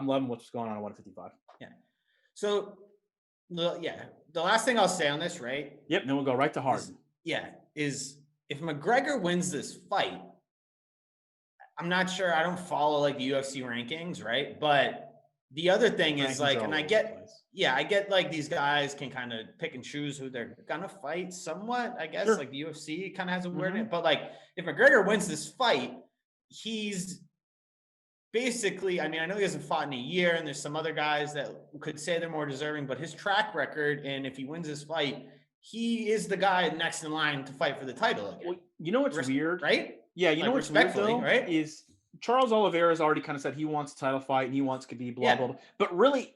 loving what's going on at 155. yeah. So, the last thing I'll say on this, right? Yep. Then we'll go right to Harden. Is if McGregor wins this fight, I'm not sure. I don't follow like the UFC rankings, right? But the other thing is like, and I get like these guys can kind of pick and choose who they're gonna fight somewhat. I guess like the UFC kind of has a word in it. But like, if McGregor wins this fight, he's basically, I mean, I know he hasn't fought in a year, and there's some other guys that could say they're more deserving, but his track record, and if he wins this fight, he is the guy next in line to fight for the title again. Well, you know what's weird, right? Yeah, you know what's weird though, right? Is Charles Oliveira's already kind of said he wants a title fight and he wants Khabib, blah, blah, blah. But really,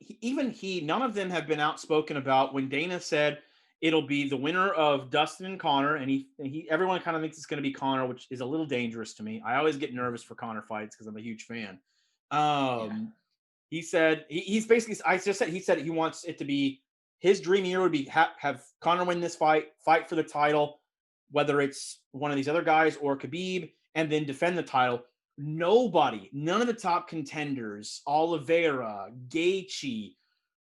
none of them have been outspoken about when Dana said it'll be the winner of Dustin and Conor, and everyone kind of thinks it's going to be Conor, which is a little dangerous to me. I always get nervous for Conor fights because I'm a huge fan. He said he said he wants it to be his dream year would be have Conor win this fight for the title, whether it's one of these other guys or Khabib, and then defend the title. None of the top contenders, Oliveira, Gaethje,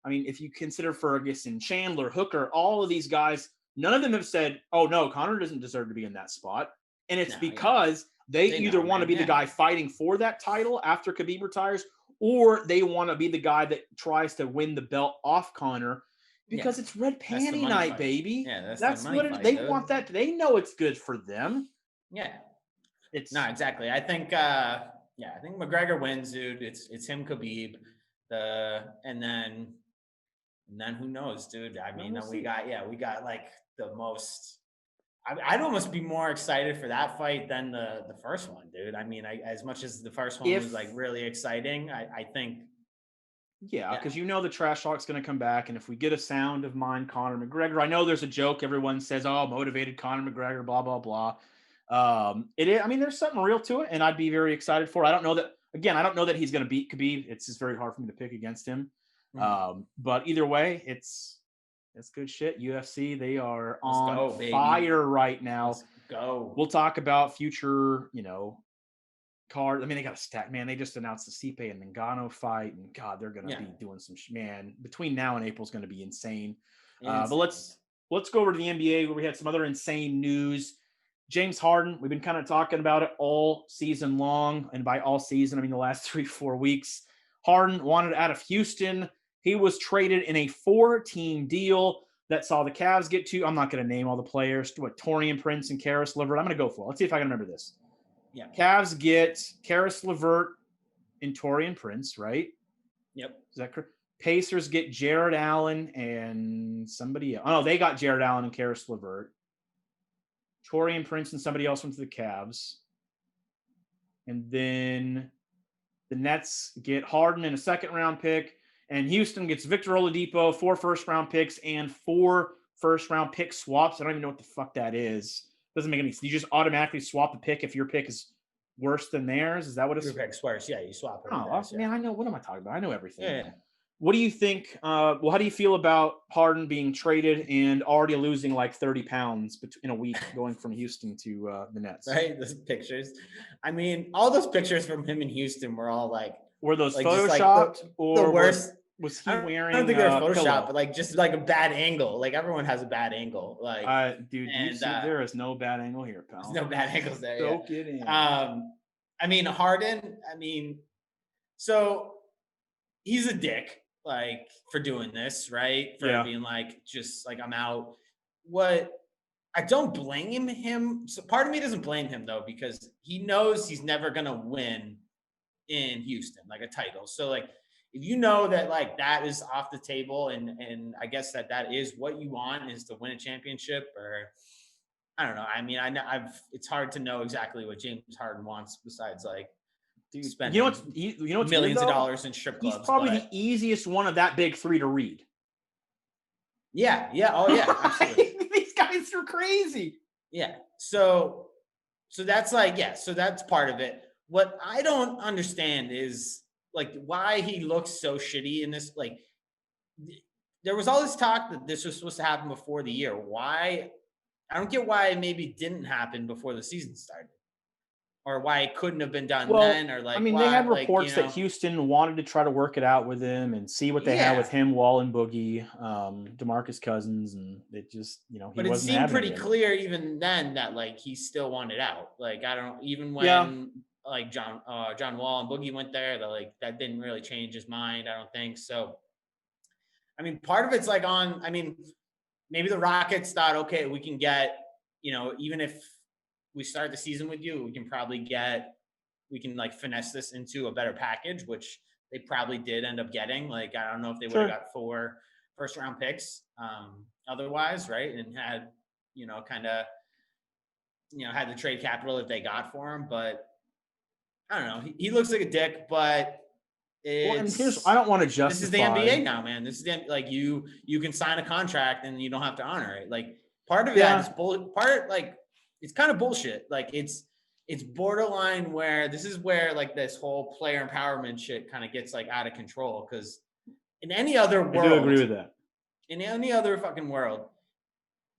I mean, if you consider Ferguson, Chandler, Hooker, all of these guys, none of them have said, oh no, Conor doesn't deserve to be in that spot. And it's because they either want to be the guy fighting for that title after Khabib retires, or they want to be the guy that tries to win the belt off Conor because it's red panty night, baby. Yeah, that's what they want. That they know it's good for them. Yeah, no, exactly. I think I think McGregor wins, dude. It's him, Khabib, and then who knows, dude. I mean, we got like the most. I'd almost be more excited for that fight than the first one, dude. I mean, as much as the first one was like really exciting, I think. Yeah, because the trash talk's going to come back, and if we get a sound of mine, Conor McGregor, I know there's a joke. Everyone says, "Oh, motivated Conor McGregor," blah blah blah. It is. I mean, there's something real to it, and I'd be very excited for it. I don't know that he's going to beat Khabib. It's just very hard for me to pick against him. But either way, it's good shit. UFC, they are on fire right now. Let's go. We'll talk about future, card. I mean, they got a stack, man. They just announced the Stipe and Ngannou fight, and God, they're going to be doing some man. Between now and April is going to be insane. But let's go over to the NBA where we had some other insane news. James Harden, we've been kind of talking about it all season long, and by all season, I mean the last 3-4 weeks. Harden wanted out of Houston. He was traded in a 4-team deal that saw the Cavs get to, I'm not going to name all the players, Torian Prince and Karis LeVert. I'm going to go for it. Let's see if I can remember this. Yeah. Cavs get Karis LeVert and Torian Prince, right? Yep. Is that correct? Pacers get Jared Allen and somebody else. Oh, no, they got Jared Allen and Karis LeVert. Torian Prince and somebody else went to the Cavs. And then the Nets get Harden and a second-round pick. And Houston gets Victor Oladipo, 4 first-round picks, and 4 first-round pick swaps. I don't even know what the fuck that is. Doesn't make any sense. You just automatically swap the pick if your pick is worse than theirs. Is that what it's? Your pick's worse. Yeah, you swap it. Oh, man, I know. What am I talking about? I know everything. Yeah. What do you think? How do you feel about Harden being traded and already losing like 30 pounds in a week going from Houston to the Nets? Right, those pictures. I mean, all those pictures from him in Houston were all like. Were those photoshopped or the worst? Was he wearing? I don't think they were photoshopped, but just like a bad angle. Like everyone has a bad angle. Like, dude, there is no bad angle here, pal. There's no bad angles there. Don't get in. I mean, Harden. I mean, so he's a dick. Like for doing this, right? For being like, just like I'm out. What I don't blame him. So part of me doesn't blame him though, because he knows he's never gonna win in Houston, like a title. So like if you know that like that is off the table and I guess that is what you want is to win a championship, or I don't know. I mean, it's hard to know exactly what James Harden wants besides like spending what's millions of dollars in strip clubs. He's probably the easiest one of that big 3 to read. Yeah. Oh yeah. Absolutely. These guys are crazy. Yeah. So that's like, so that's part of it. What I don't understand is like why he looks so shitty in this. Like, there was all this talk that this was supposed to happen before the year. Why? I don't get why it maybe didn't happen before the season started, or why it couldn't have been done Well, then, or I like mean, they had why, like, reports that Houston wanted to try to work it out with him and see what they had with yeah. him, Wall and Boogie, DeMarcus Cousins, and it just, he But it wasn't seemed having pretty it. clear even then that like he still wanted out. Like, I don't even Yeah. when like John Wall and Boogie went there, that like that didn't really change his mind. I don't think so. I mean, part of it's like I mean, maybe the Rockets thought, okay, we can get, even if we start the season with you, we can like finesse this into a better package, which they probably did end up getting. Like, I don't know if they would have got 4 first round picks otherwise, right? And had, kind of, had the trade capital that they got for him. But I don't know. He looks like a dick, but I don't want to justify. This is the NBA now, man. This is like you can sign a contract and you don't have to honor it. Like, part of that is it's kind of bullshit. Like, it's borderline where this is where like this whole player empowerment shit kind of gets like out of control. Because in any other world, I do agree with that. In any other fucking world,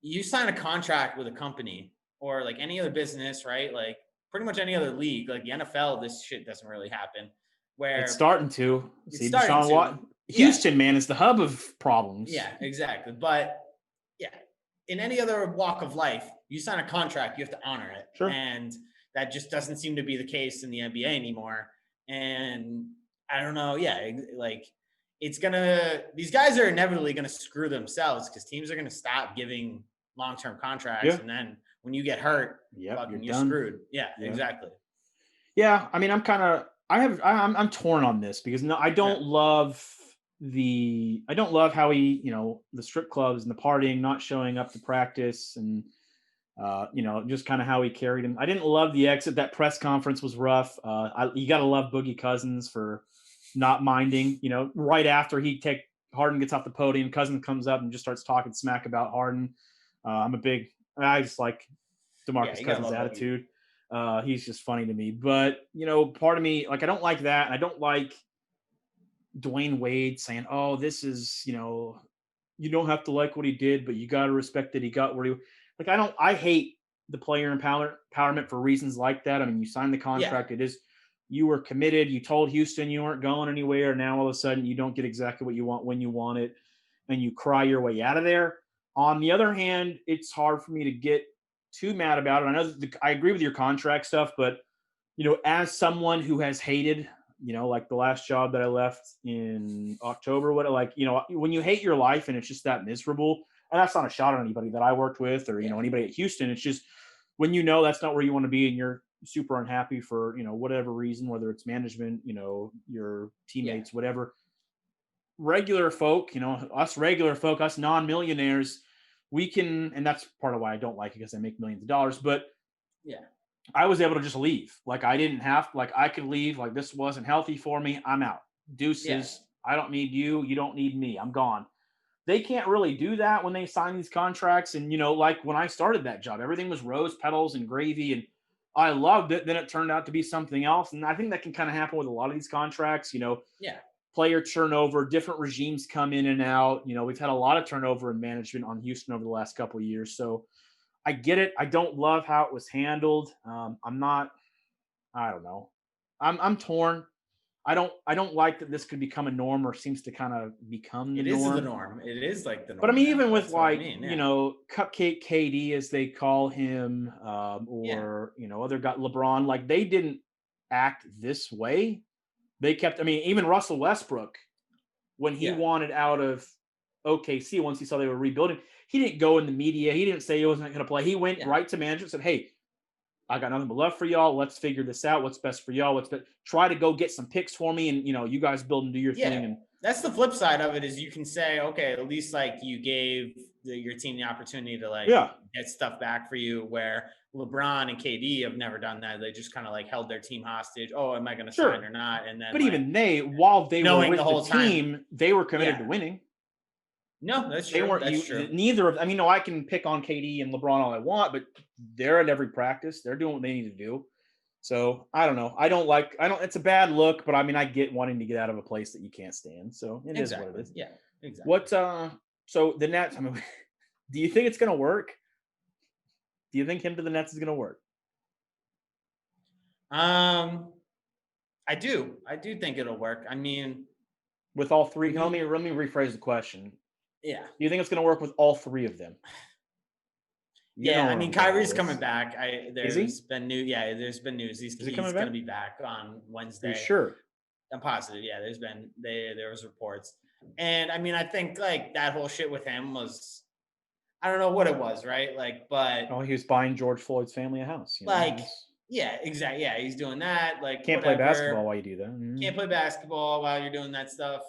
you sign a contract with a company or like any other business, right? Like pretty much any other league, like the NFL, this shit doesn't really happen. Where it's starting to. See, Deshaun Watson. Houston, man, is the hub of problems. Yeah, exactly. But yeah, in any other walk of life, you sign a contract, you have to honor it. Sure. And that just doesn't seem to be the case in the NBA anymore. And I don't know. Yeah, like these guys are inevitably going to screw themselves because teams are going to stop giving long-term contracts. Yeah. And then when you get hurt, you're screwed. Yeah, exactly. Yeah. I mean, I'm torn on this because I don't love how he, the strip clubs and the partying, not showing up to practice and, just kind of how he carried him. I didn't love the exit. That press conference was rough. You got to love Boogie Cousins for not minding, right after Harden gets off the podium, Cousins comes up and just starts talking smack about Harden. I just like DeMarcus Cousins' attitude. He's just funny to me. But, part of me, like, I don't like that. And I don't like Dwayne Wade saying, oh, this is, you don't have to like what he did, but you got to respect that he got where he, like, I hate the player empowerment for reasons like that. I mean, you signed the contract. Yeah. You were committed. You told Houston you weren't going anywhere. Now all of a sudden you don't get exactly what you want when you want it, and you cry your way out of there. On the other hand, it's hard for me to get too mad about it. I know I agree with your contract stuff, but as someone who has hated, like the last job that I left in October, when you hate your life and it's just that miserable, and that's not a shot on anybody that I worked with or anybody at Houston. It's just when that's not where you want to be and you're super unhappy for whatever reason, whether it's management, your teammates, whatever. Regular folk, us non-millionaires, we can, and that's part of why I don't like it because I make millions of dollars. But I was able to just leave. Like, I didn't have, like, I could leave. Like, this wasn't healthy for me. I'm out. Deuces. Yeah. I don't need you. You don't need me. I'm gone. They can't really do that when they sign these contracts. And, like when I started that job, everything was rose petals and gravy, and I loved it. Then it turned out to be something else. And I think that can kind of happen with a lot of these contracts, player turnover, different regimes come in and out. We've had a lot of turnover in management on Houston over the last couple of years. So I get it. I don't love how it was handled. I don't know. I'm torn. I don't like that this could become a norm or seems to kind of become the norm. It is the norm. It is like the norm. But I mean, even with Cupcake KD, as they call him, other guy, LeBron, like they didn't act this way. They kept, even Russell Westbrook, when he wanted out of OKC, once he saw they were rebuilding, he didn't go in the media. He didn't say he wasn't going to play. He went right to management and said, hey, I got nothing but love for y'all. Let's figure this out. What's best for y'all? Try to go get some picks for me, and you guys build and do your thing. And that's the flip side of it is you can say, okay, at least like you gave your team the opportunity to get stuff back for you. Where LeBron and KD have never done that. They just kind of like held their team hostage. Oh, am I going to sign or not? And then, but even while they were with the team, they were committed to winning. No, that's true. That's true. Neither of, I can pick on KD and LeBron all I want, but they're at every practice. They're doing what they need to do. So I don't know. It's a bad look, but I mean, I get wanting to get out of a place that you can't stand. So it is what it is. Yeah, exactly. What, so the Nets, I mean, do you think it's going to work? Do you think him to the Nets is going to work? I do think it'll work. I mean, with all three, let me rephrase the question. Yeah. Do you think it's going to work with all three of them? I mean, Kyrie's coming back. There's been news. Yeah, there's been news. He's going to be back on Wednesday. Are you sure? I'm positive. Yeah, there was reports. And I mean, I think like that whole shit with him was, I don't know what it was, right? Like, but he was buying George Floyd's family a house. Yeah, exactly. Yeah, he's doing that. Like, can't play basketball while you do that. Mm-hmm. Can't play basketball while you're doing that stuff.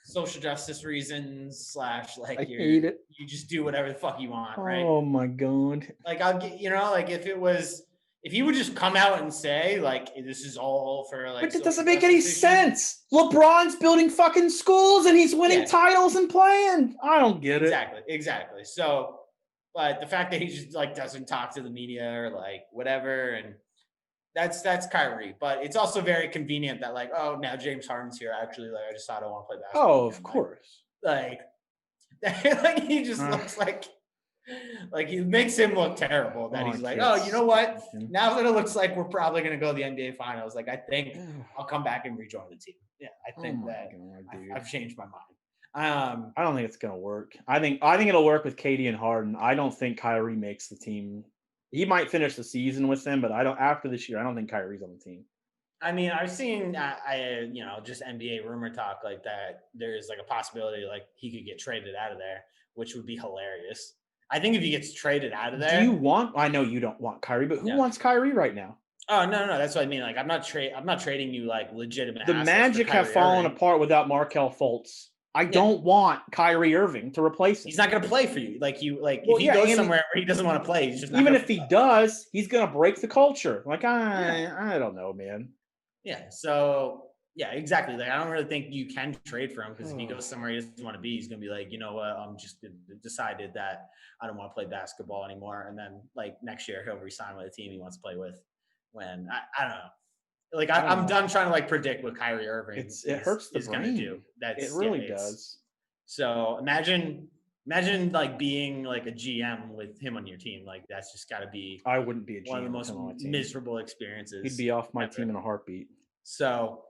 Social justice reasons / like I hate it. You just do whatever the fuck you want, right? Oh my god! Like I'll get, like if he would just come out and say like this is all for like, but it doesn't make any sense. LeBron's building fucking schools and he's winning titles and playing. I don't get it. Exactly. So, but the fact that he just like doesn't talk to the media or like whatever, and that's Kyrie. But it's also very convenient that like, oh, now James Harden's here. Actually, like I just thought I want to play basketball. Oh, of course. Like he just looks like he makes him look terrible. That he's like, oh, you know what? Now that it looks like we're probably going to go to the NBA Finals, like I think I'll come back and rejoin the team. Yeah, I think I've changed my mind. I don't think it's going to work. I think it'll work with KD and Harden. I don't think Kyrie makes the team. He might finish the season with them, but after this year, I don't think Kyrie's on the team. I mean, I've seen, just NBA rumor talk like that. There's like a possibility like he could get traded out of there, which would be hilarious. I think if he gets traded out of there, I know you don't want Kyrie, but who wants Kyrie right now? Oh no, that's what I mean. Like I'm not trading you like legitimate. The Magic have fallen apart without Markelle Fultz. I don't want Kyrie Irving to replace him. He's not going to play for you. If he goes somewhere where he doesn't want to play, he's just not even if he does, he's going to break the culture. Like I don't know, man. Yeah. So yeah, exactly. Like I don't really think you can trade for him because if he goes somewhere he doesn't want to be, he's going to be like, you know what? I'm just decided that I don't want to play basketball anymore. And then like next year he'll resign with a team he wants to play with. When I don't know. Like I'm done trying to like predict what Kyrie Irving it hurts the brain. Gonna do. It really does. So imagine like being like a GM with him on your team. Like that's just got to be. I wouldn't be a GM. One of the most miserable experiences. He'd be off my team in a heartbeat. So,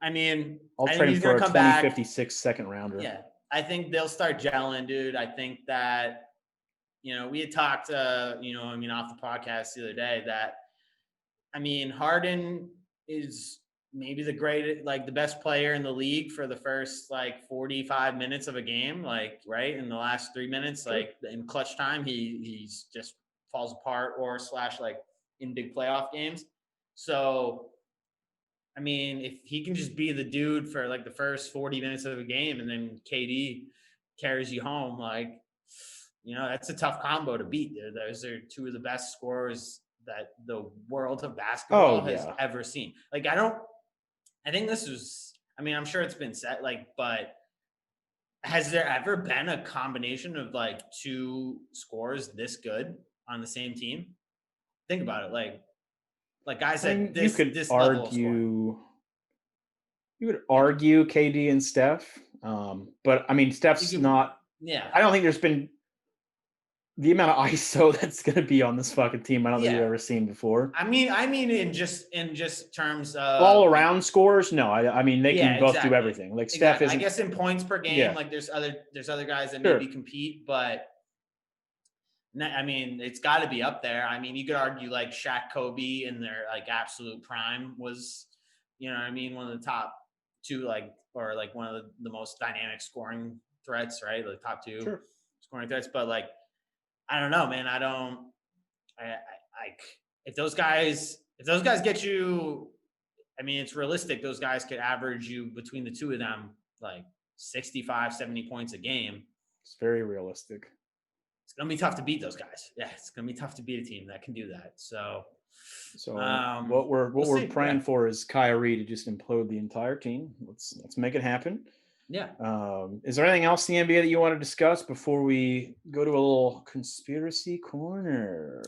I mean, I'll trade him for a 2056 second rounder. Yeah, I think they'll start gelling, dude. I think that we had talked, off the podcast the other day that. I mean, Harden is maybe the best player in the league for the first 45 minutes of a game, right in the last 3 minutes, in clutch time, he's just falls apart or / in big playoff games. So, I mean, if he can just be the dude for the first 40 minutes of a game and then KD carries you home, that's a tough combo to beat. Those are two of the best scorers that the world of basketball has ever seen. I think this was, I'm sure it's been said, but has there ever been a combination of two scores this good on the same team? Think about it. Guys at this, you could this argue, you would argue KD and Steph. But Steph's not, I don't think there's been the amount of ISO that's going to be on this fucking team. I don't think you've ever seen before. I mean, in just terms of all around scores. No, they can both do everything. Steph is, I guess, in points per game. There's other guys that maybe compete, but it's got to be up there. You could argue Shaq, Kobe in their absolute prime was, one of the top two, or one of the most dynamic scoring threats, right? Top two scoring threats, but I don't know, man. If those guys get you, it's realistic. Those guys could average you between the two of them, 65, 70 points a game. It's very realistic. It's going to be tough to beat those guys. Yeah. It's going to be tough to beat a team that can do that. So what we're praying for is Kyrie to just implode the entire team. Let's make it happen. Yeah. Is there anything else in the NBA that you want to discuss before we go to a little conspiracy corner?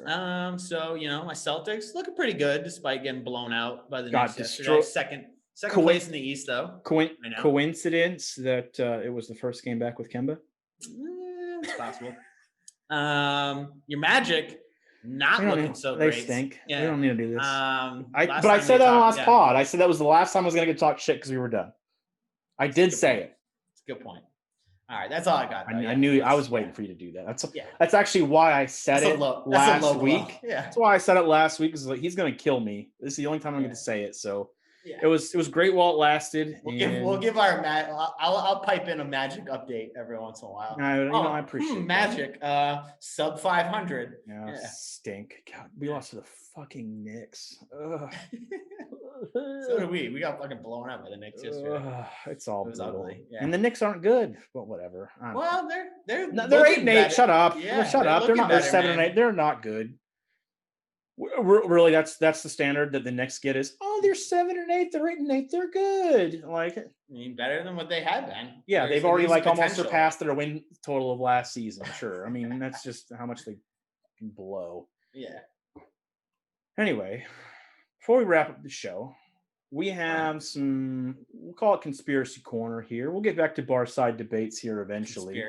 So my Celtics looking pretty good despite getting blown out by the Got Knicks yesterday. destroyed. Second place in the East, though. I know. Coincidence that it was the first game back with Kemba? It's possible. Your Magic not looking so they great. They stink. Yeah. We don't need to do this. I said that on the last pod. I said that was the last time I was going to get talk shit because we were done. I did say it. It's a good point. All right, that's all I got. I knew I was waiting for you to do that. That's actually why I said it last week. Yeah, that's why I said it last week. Because he's going to kill me. This is the only time I'm going to say it. So it was great while it lasted. We'll give our I'll pipe in a Magic update every once in a while. I appreciate Magic. Sub 500. Yeah, stink. God, we lost to the fucking Knicks. So did we. We got fucking blown up by the Knicks yesterday. It was ugly. Yeah. And the Knicks aren't good, but whatever. Well, they're 8-8. Shut up. Yeah, shut up. They're not. They're 7-8. They're not good. Really, that's the standard that the Knicks get is. Oh, they're 7-8. They're 8-8. They're good. Better than what they had been. Yeah, they've already almost surpassed their win total of last season. Sure. I mean, that's just how much they can blow. Yeah. Anyway, before we wrap up the show, we have some, we'll call it conspiracy corner here. We'll get back to bar side debates here eventually.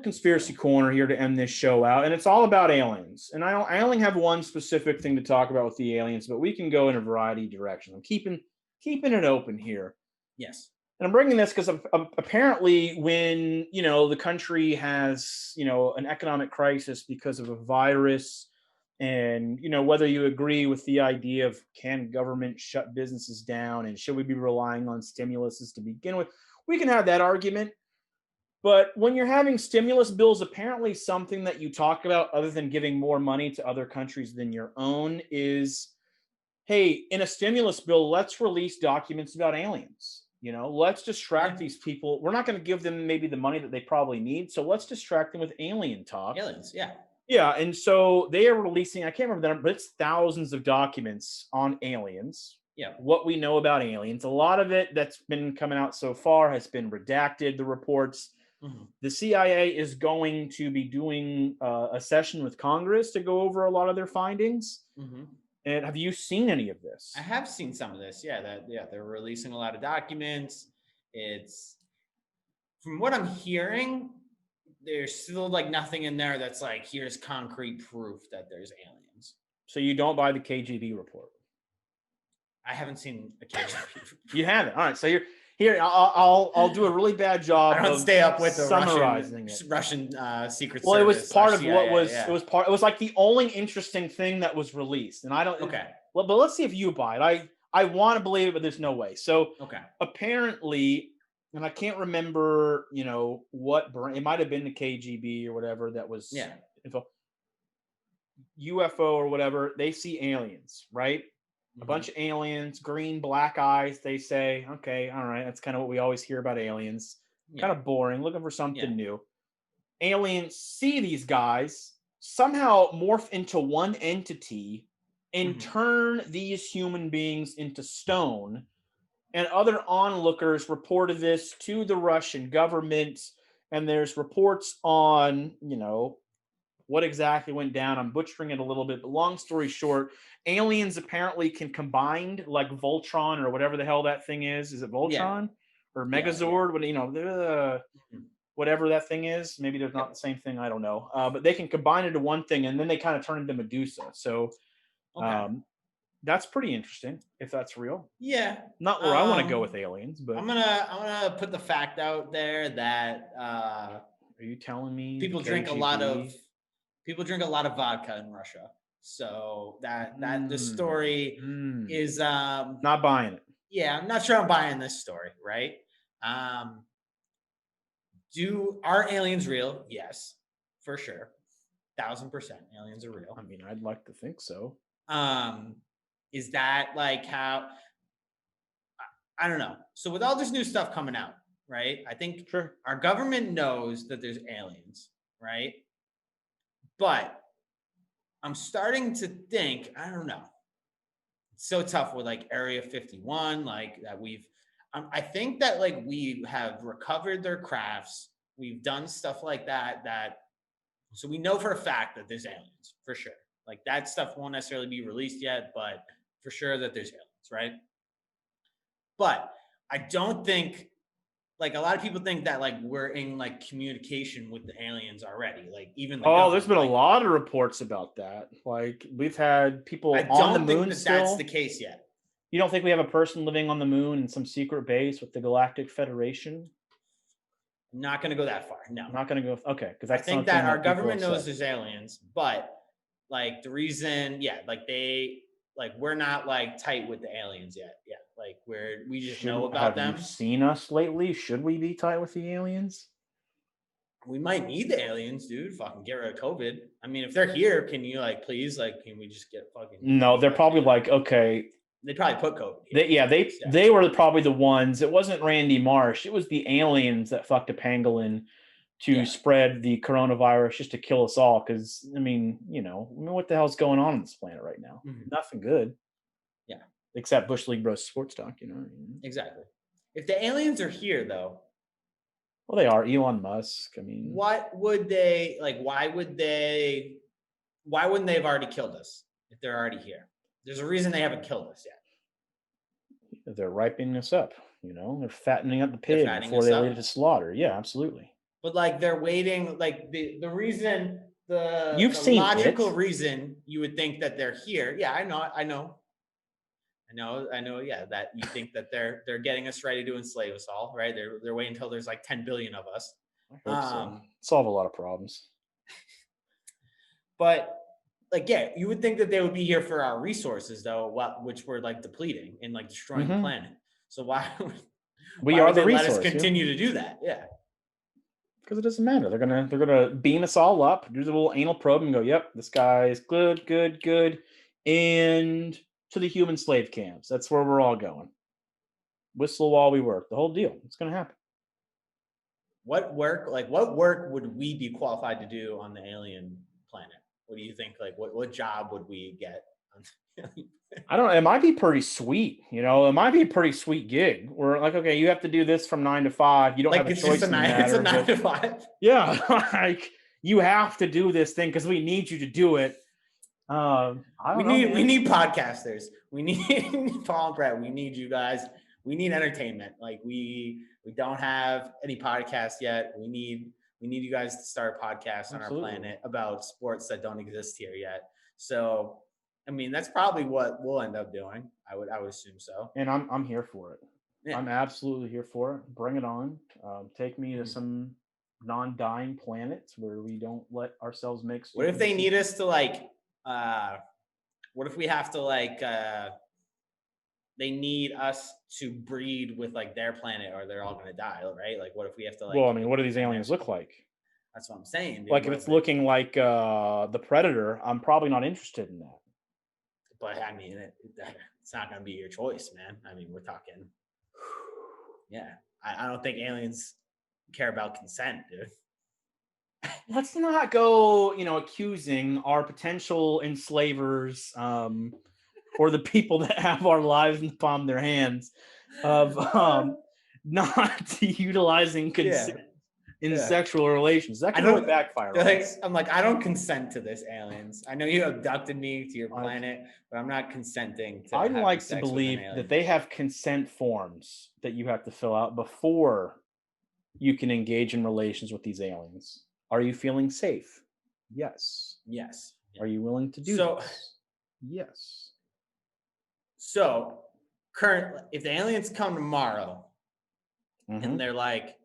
Conspiracy corner here to end this show out. And it's all about aliens. And I only have one specific thing to talk about with the aliens, but we can go in a variety of directions. I'm keeping it open here. Yes. And I'm bringing this because apparently when, the country has, an economic crisis because of a virus, and, whether you agree with the idea of can government shut businesses down and should we be relying on stimuluses to begin with, we can have that argument. But when you're having stimulus bills, apparently something that you talk about other than giving more money to other countries than your own is, hey, in a stimulus bill, let's release documents about aliens. Let's distract these people. We're not going to give them maybe the money that they probably need. So let's distract them with alien talk. Aliens, yeah. Yeah, and so they are releasing, I can't remember the number, but it's thousands of documents on aliens. Yeah. What we know about aliens. A lot of it that's been coming out so far has been redacted, the reports. Mm-hmm. The CIA is going to be doing a session with Congress to go over a lot of their findings. Mm-hmm. And have you seen any of this? I have seen some of this. Yeah, they're releasing a lot of documents. It's, from what I'm hearing, there's still nothing in there that's here's concrete proof that there's aliens. So you don't buy the KGB report? I haven't seen a KGB report. You haven't? All right. So you're here. I'll do a really bad job. I don't stay up with the summarizing Russian secret service. Well, it was part of CIA, what was. Yeah. It was part. It was the only interesting thing that was released, and I don't. Okay. Well, but let's see if you buy it. I want to believe it, but there's no way. So apparently. And I can't remember, what brand. It might have been the KGB or whatever that was info. UFO or whatever. They see aliens, right? Mm-hmm. A bunch of aliens, green, black eyes. They say, okay, all right. That's kind of what we always hear about aliens. Yeah. Kind of boring, looking for something new. Aliens see these guys, somehow morph into one entity and turn these human beings into stone. And other onlookers reported this to the Russian government. And there's reports on, what exactly went down. I'm butchering it a little bit, but long story short, aliens apparently can combine like Voltron or whatever the hell that thing is. Is it Voltron or Megazord? Yeah. Whatever that thing is. Maybe they're not the same thing. I don't know. But they can combine into one thing and then they kind of turn into Medusa. So, that's pretty interesting if that's real. Yeah. Not where I want to go with aliens, but I'm gonna put the fact out there that are you telling me people drink a lot of vodka in Russia. So that the story is not buying it. Yeah, I'm not sure I'm buying this story, right? Are aliens real? Yes, for sure. 1,000% aliens are real. I mean, I'd like to think so. Is that how, I don't know. So with all this new stuff coming out, right? I think our government knows that there's aliens, right? But I'm starting to think, I don't know. It's so tough with Area 51, that I think that like we have recovered their crafts. We've done stuff like that. So we know for a fact that there's aliens for sure. Like that stuff won't necessarily be released yet, but for sure that there's aliens, right? But I don't think like a lot of people think that like we're in like communication with the aliens already. Like even the there's been a lot of reports about that. Like we've had people on the moon still. That's the case yet. You don't think we have a person living on the moon in some secret base with the Galactic Federation? I'm not going to go that far. No, I'm not going to go. Okay, because I think that our government knows there's aliens, but like the reason, we're not like tight with the aliens yet. Yeah, like we just know about them. Have you seen us lately? Should we be tight with the aliens? We might need the aliens, dude. Fucking get rid of COVID. I mean, if they're here, can you like please like can we just get fucking? No, they're probably like okay. They probably put COVID. They were probably the ones. It wasn't Randy Marsh. It was the aliens that fucked a pangolin to spread the coronavirus just to kill us all. Because I mean, what the hell's going on this planet right now? Mm-hmm. Nothing good. Yeah, except Bush League Bros Sports Talk. Exactly. If the aliens are here, though, well, they are Elon Musk. I mean, what would they like? Why wouldn't they have already killed us if they're already here? There's a reason they haven't killed us yet. They're ripening us up. They're fattening up the pig before they lead it to slaughter. Yeah, absolutely. But like they're waiting. Like the reason the logical reason you would think that they're here. Yeah, I know. Yeah, that you think that they're getting us ready to enslave us all, right? They're waiting until there's like 10 billion of us. I hope so. Solve a lot of problems. But like, yeah, you would think that they would be here for our resources, though, which we're like depleting and like destroying the planet. So why would the resource? Let us continue to do that? Yeah, because it doesn't matter. They're gonna beam us all up, do the little anal probe, and go, "Yep, this guy is good," and to the human slave camps. That's where we're all going. Whistle while we work. The whole deal. It's gonna happen. What work would we be qualified to do on the alien planet? What do you think? Like, what job would we get? I don't know. It might be pretty sweet. It might be a pretty sweet gig. We're like, okay, you have to do this from 9 to 5. You don't have a choice in the matter. It's a 9 to 5. Yeah, like you have to do this thing because we need you to do it. We need podcasters. We need Paul and Brett. We need you guys. We need entertainment. Like we don't have any podcasts yet. We need you guys to start a podcast on our planet about sports that don't exist here yet. So, I mean, that's probably what we'll end up doing. I would assume so. And I'm here for it. Yeah. I'm absolutely here for it. Bring it on. Take me to some non-dying planets where we don't let ourselves make. What if they need us to like? What if we have to like? They need us to breed with like their planet, or they're all gonna die, right? Like, what if we have to like? Well, I mean, what do these aliens look like? That's what I'm saying. Dude. Like, if it's looking like the Predator, I'm probably not interested in that. But I mean, it's not gonna be your choice, man. I mean, we're talking. Yeah, I don't think aliens care about consent, dude. Let's not go, accusing our potential enslavers, or the people that have our lives in the palm of their hands of not utilizing consent in sexual relations. That can really backfire. I'm like, I don't consent to this, aliens. I know you abducted me to your planet, but I'm not consenting to. I'd like to believe that they have consent forms that you have to fill out before you can engage in relations with these aliens. Are you feeling safe? Yes. Yes. Are you willing to do this? Yes. So, currently, if the aliens come tomorrow and they're like,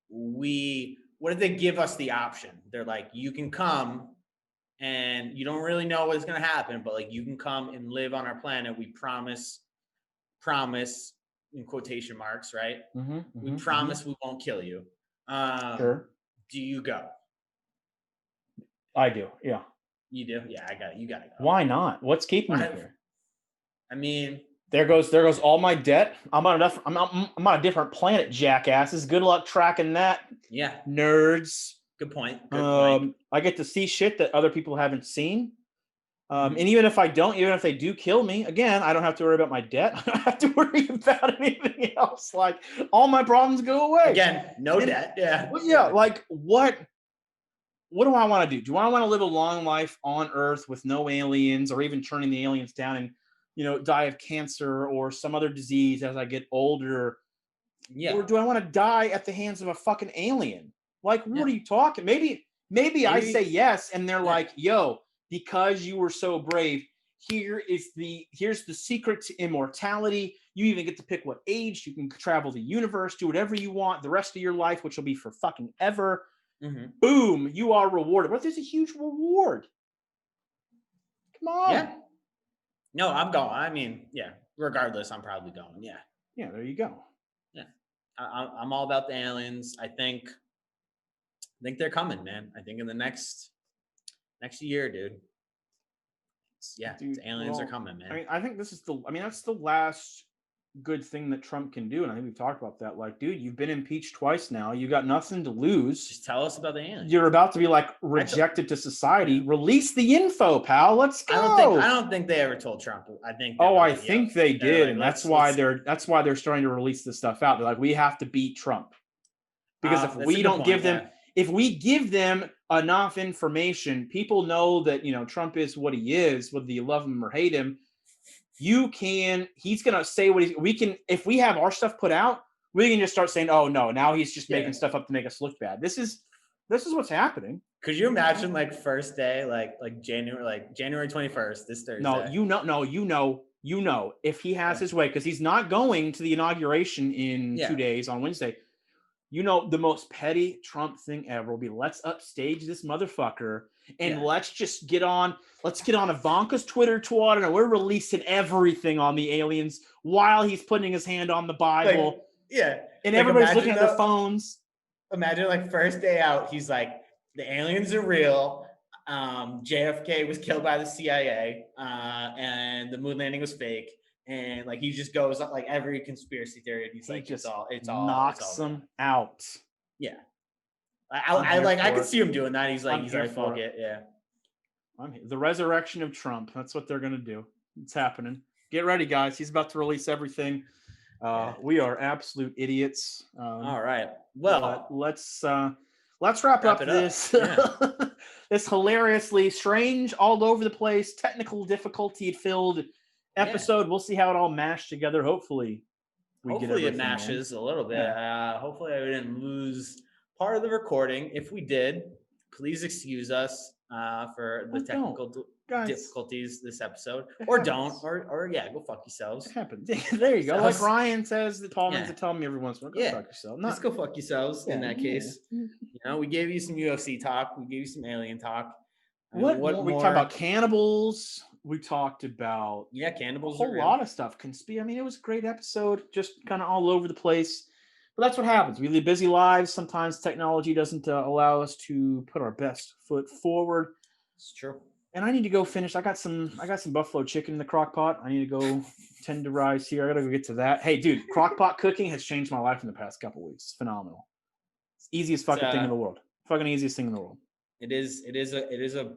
what if they give us the option? They're like, you can come and you don't really know what's going to happen, but like you can come and live on our planet. We promise in quotation marks, right? We promise we won't kill you. Sure. Do you go? I do. Yeah. You do? Yeah, I got it. You got to go. Why not? What's keeping me here? I mean, there goes all my debt. I'm on a different planet, jackasses. Good luck tracking that. Yeah. Nerds. Good point. Good point. I get to see shit that other people haven't seen. And even if they do kill me, again, I don't have to worry about my debt. I don't have to worry about anything else. Like, all my problems go away. Again, no debt. Yeah. But yeah, like, what do I want to do? Do I want to live a long life on Earth with no aliens, or even turning the aliens down and, die of cancer or some other disease as I get older? Yeah. Or do I want to die at the hands of a fucking alien? Like, what are you talking? Maybe I say yes, and they're like, yo, because you were so brave, here's the secret to immortality. You even get to pick what age you can travel the universe, do whatever you want the rest of your life, which will be for fucking ever. Mm-hmm. Boom, you are rewarded. But there's a huge reward. Come on. Yeah. No, I'm going. I mean, yeah. Regardless, I'm probably going. Yeah. Yeah, there you go. Yeah. I'm all about the aliens. I think they're coming, man. I think in the next year, dude. The aliens are coming, man. I think that's the last good thing that Trump can do, and I think we've talked about that. Like, dude, you've been impeached twice now. You got nothing to lose. Just tell us about the aliens. You're about to be like rejected to society. Release the info, pal. Let's go. I don't think they ever told Trump. I think. I think they did, like, and that's why they're starting to release this stuff out. They're like, we have to beat Trump, because if we don't give them. If we give them enough information, people know that, Trump is what he is, whether you love him or hate him. He's going to say if we have our stuff put out, we can just start saying, oh no, now he's just making stuff up to make us look bad. This is what's happening. Could you imagine first day, January 21st, this Thursday? No, if he has his way, because he's not going to the inauguration in 2 days on Wednesday. The most petty Trump thing ever will be, let's upstage this motherfucker and let's get on Ivanka's Twitter twat, and we're releasing everything on the aliens while he's putting his hand on the Bible. And everybody's looking at their phones. Imagine first day out, he's like, the aliens are real. JFK was killed by the CIA, and the moon landing was fake. And he just goes up every conspiracy theory, and he's it's all knocks them out. Yeah, I could see him doing that. He's like fuck it, yeah. The resurrection of Trump. That's what they're gonna do. It's happening. Get ready, guys. He's about to release everything. We are absolute idiots. All right. Well, let's wrap up this this hilariously strange, all over the place, technical difficulty filled episode. We'll see how it all mashed together. Hopefully it mashes a little bit. Hopefully I didn't lose part of the recording. If we did, please excuse us for the technical difficulties this episode. Or don't. Or go fuck yourselves. It happens. There you go. Like Ryan says, the Paul means to tell me every once in a while, go fuck yourself. Just go fuck yourselves in that case. We gave you some UFC talk. We gave you some alien talk. What we talked about? Cannibals. We talked about Cannibals. A whole lot of stuff. It was a great episode, just kind of all over the place. But that's what happens. We live busy lives. Sometimes technology doesn't allow us to put our best foot forward. It's true. And I need to go finish. I got some buffalo chicken in the crock pot. I need to go tenderize here. I gotta go get to that. Hey, dude, crock pot cooking has changed my life in the past couple weeks. It's phenomenal. It's the easiest fucking thing in the world. Fucking easiest thing in the world. It is a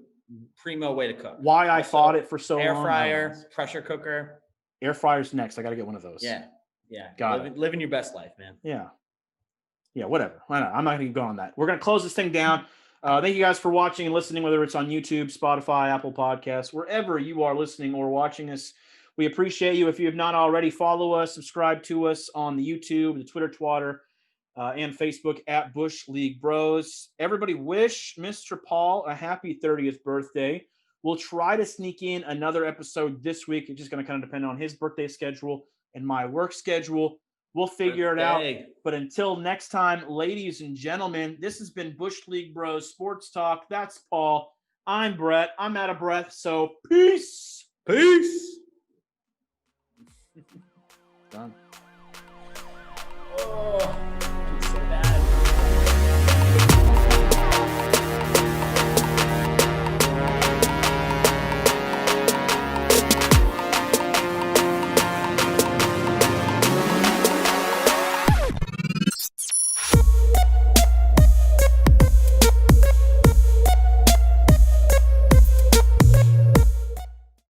primo way to cook. Why I fought it for so long. Air fryer, pressure cooker. Air fryer's next. I got to get one of those. Yeah. Living your best life, man. Yeah, whatever. Why not? I'm not going to go on that. We're going to close this thing down. Thank you guys for watching and listening, whether it's on YouTube, Spotify, Apple Podcasts, wherever you are listening or watching us. We appreciate you. If you have not already, follow us, subscribe to us on the YouTube, the Twitter Twatter, and Facebook at Bush League Bros. Everybody wish Mr. Paul a happy 30th birthday. We'll try to sneak in another episode this week. It's just going to kind of depend on his birthday schedule and my work schedule. We'll figure it out. But until next time, ladies and gentlemen, this has been Bush League Bros Sports Talk. That's Paul. I'm Brett. I'm out of breath. So peace. Peace. Done.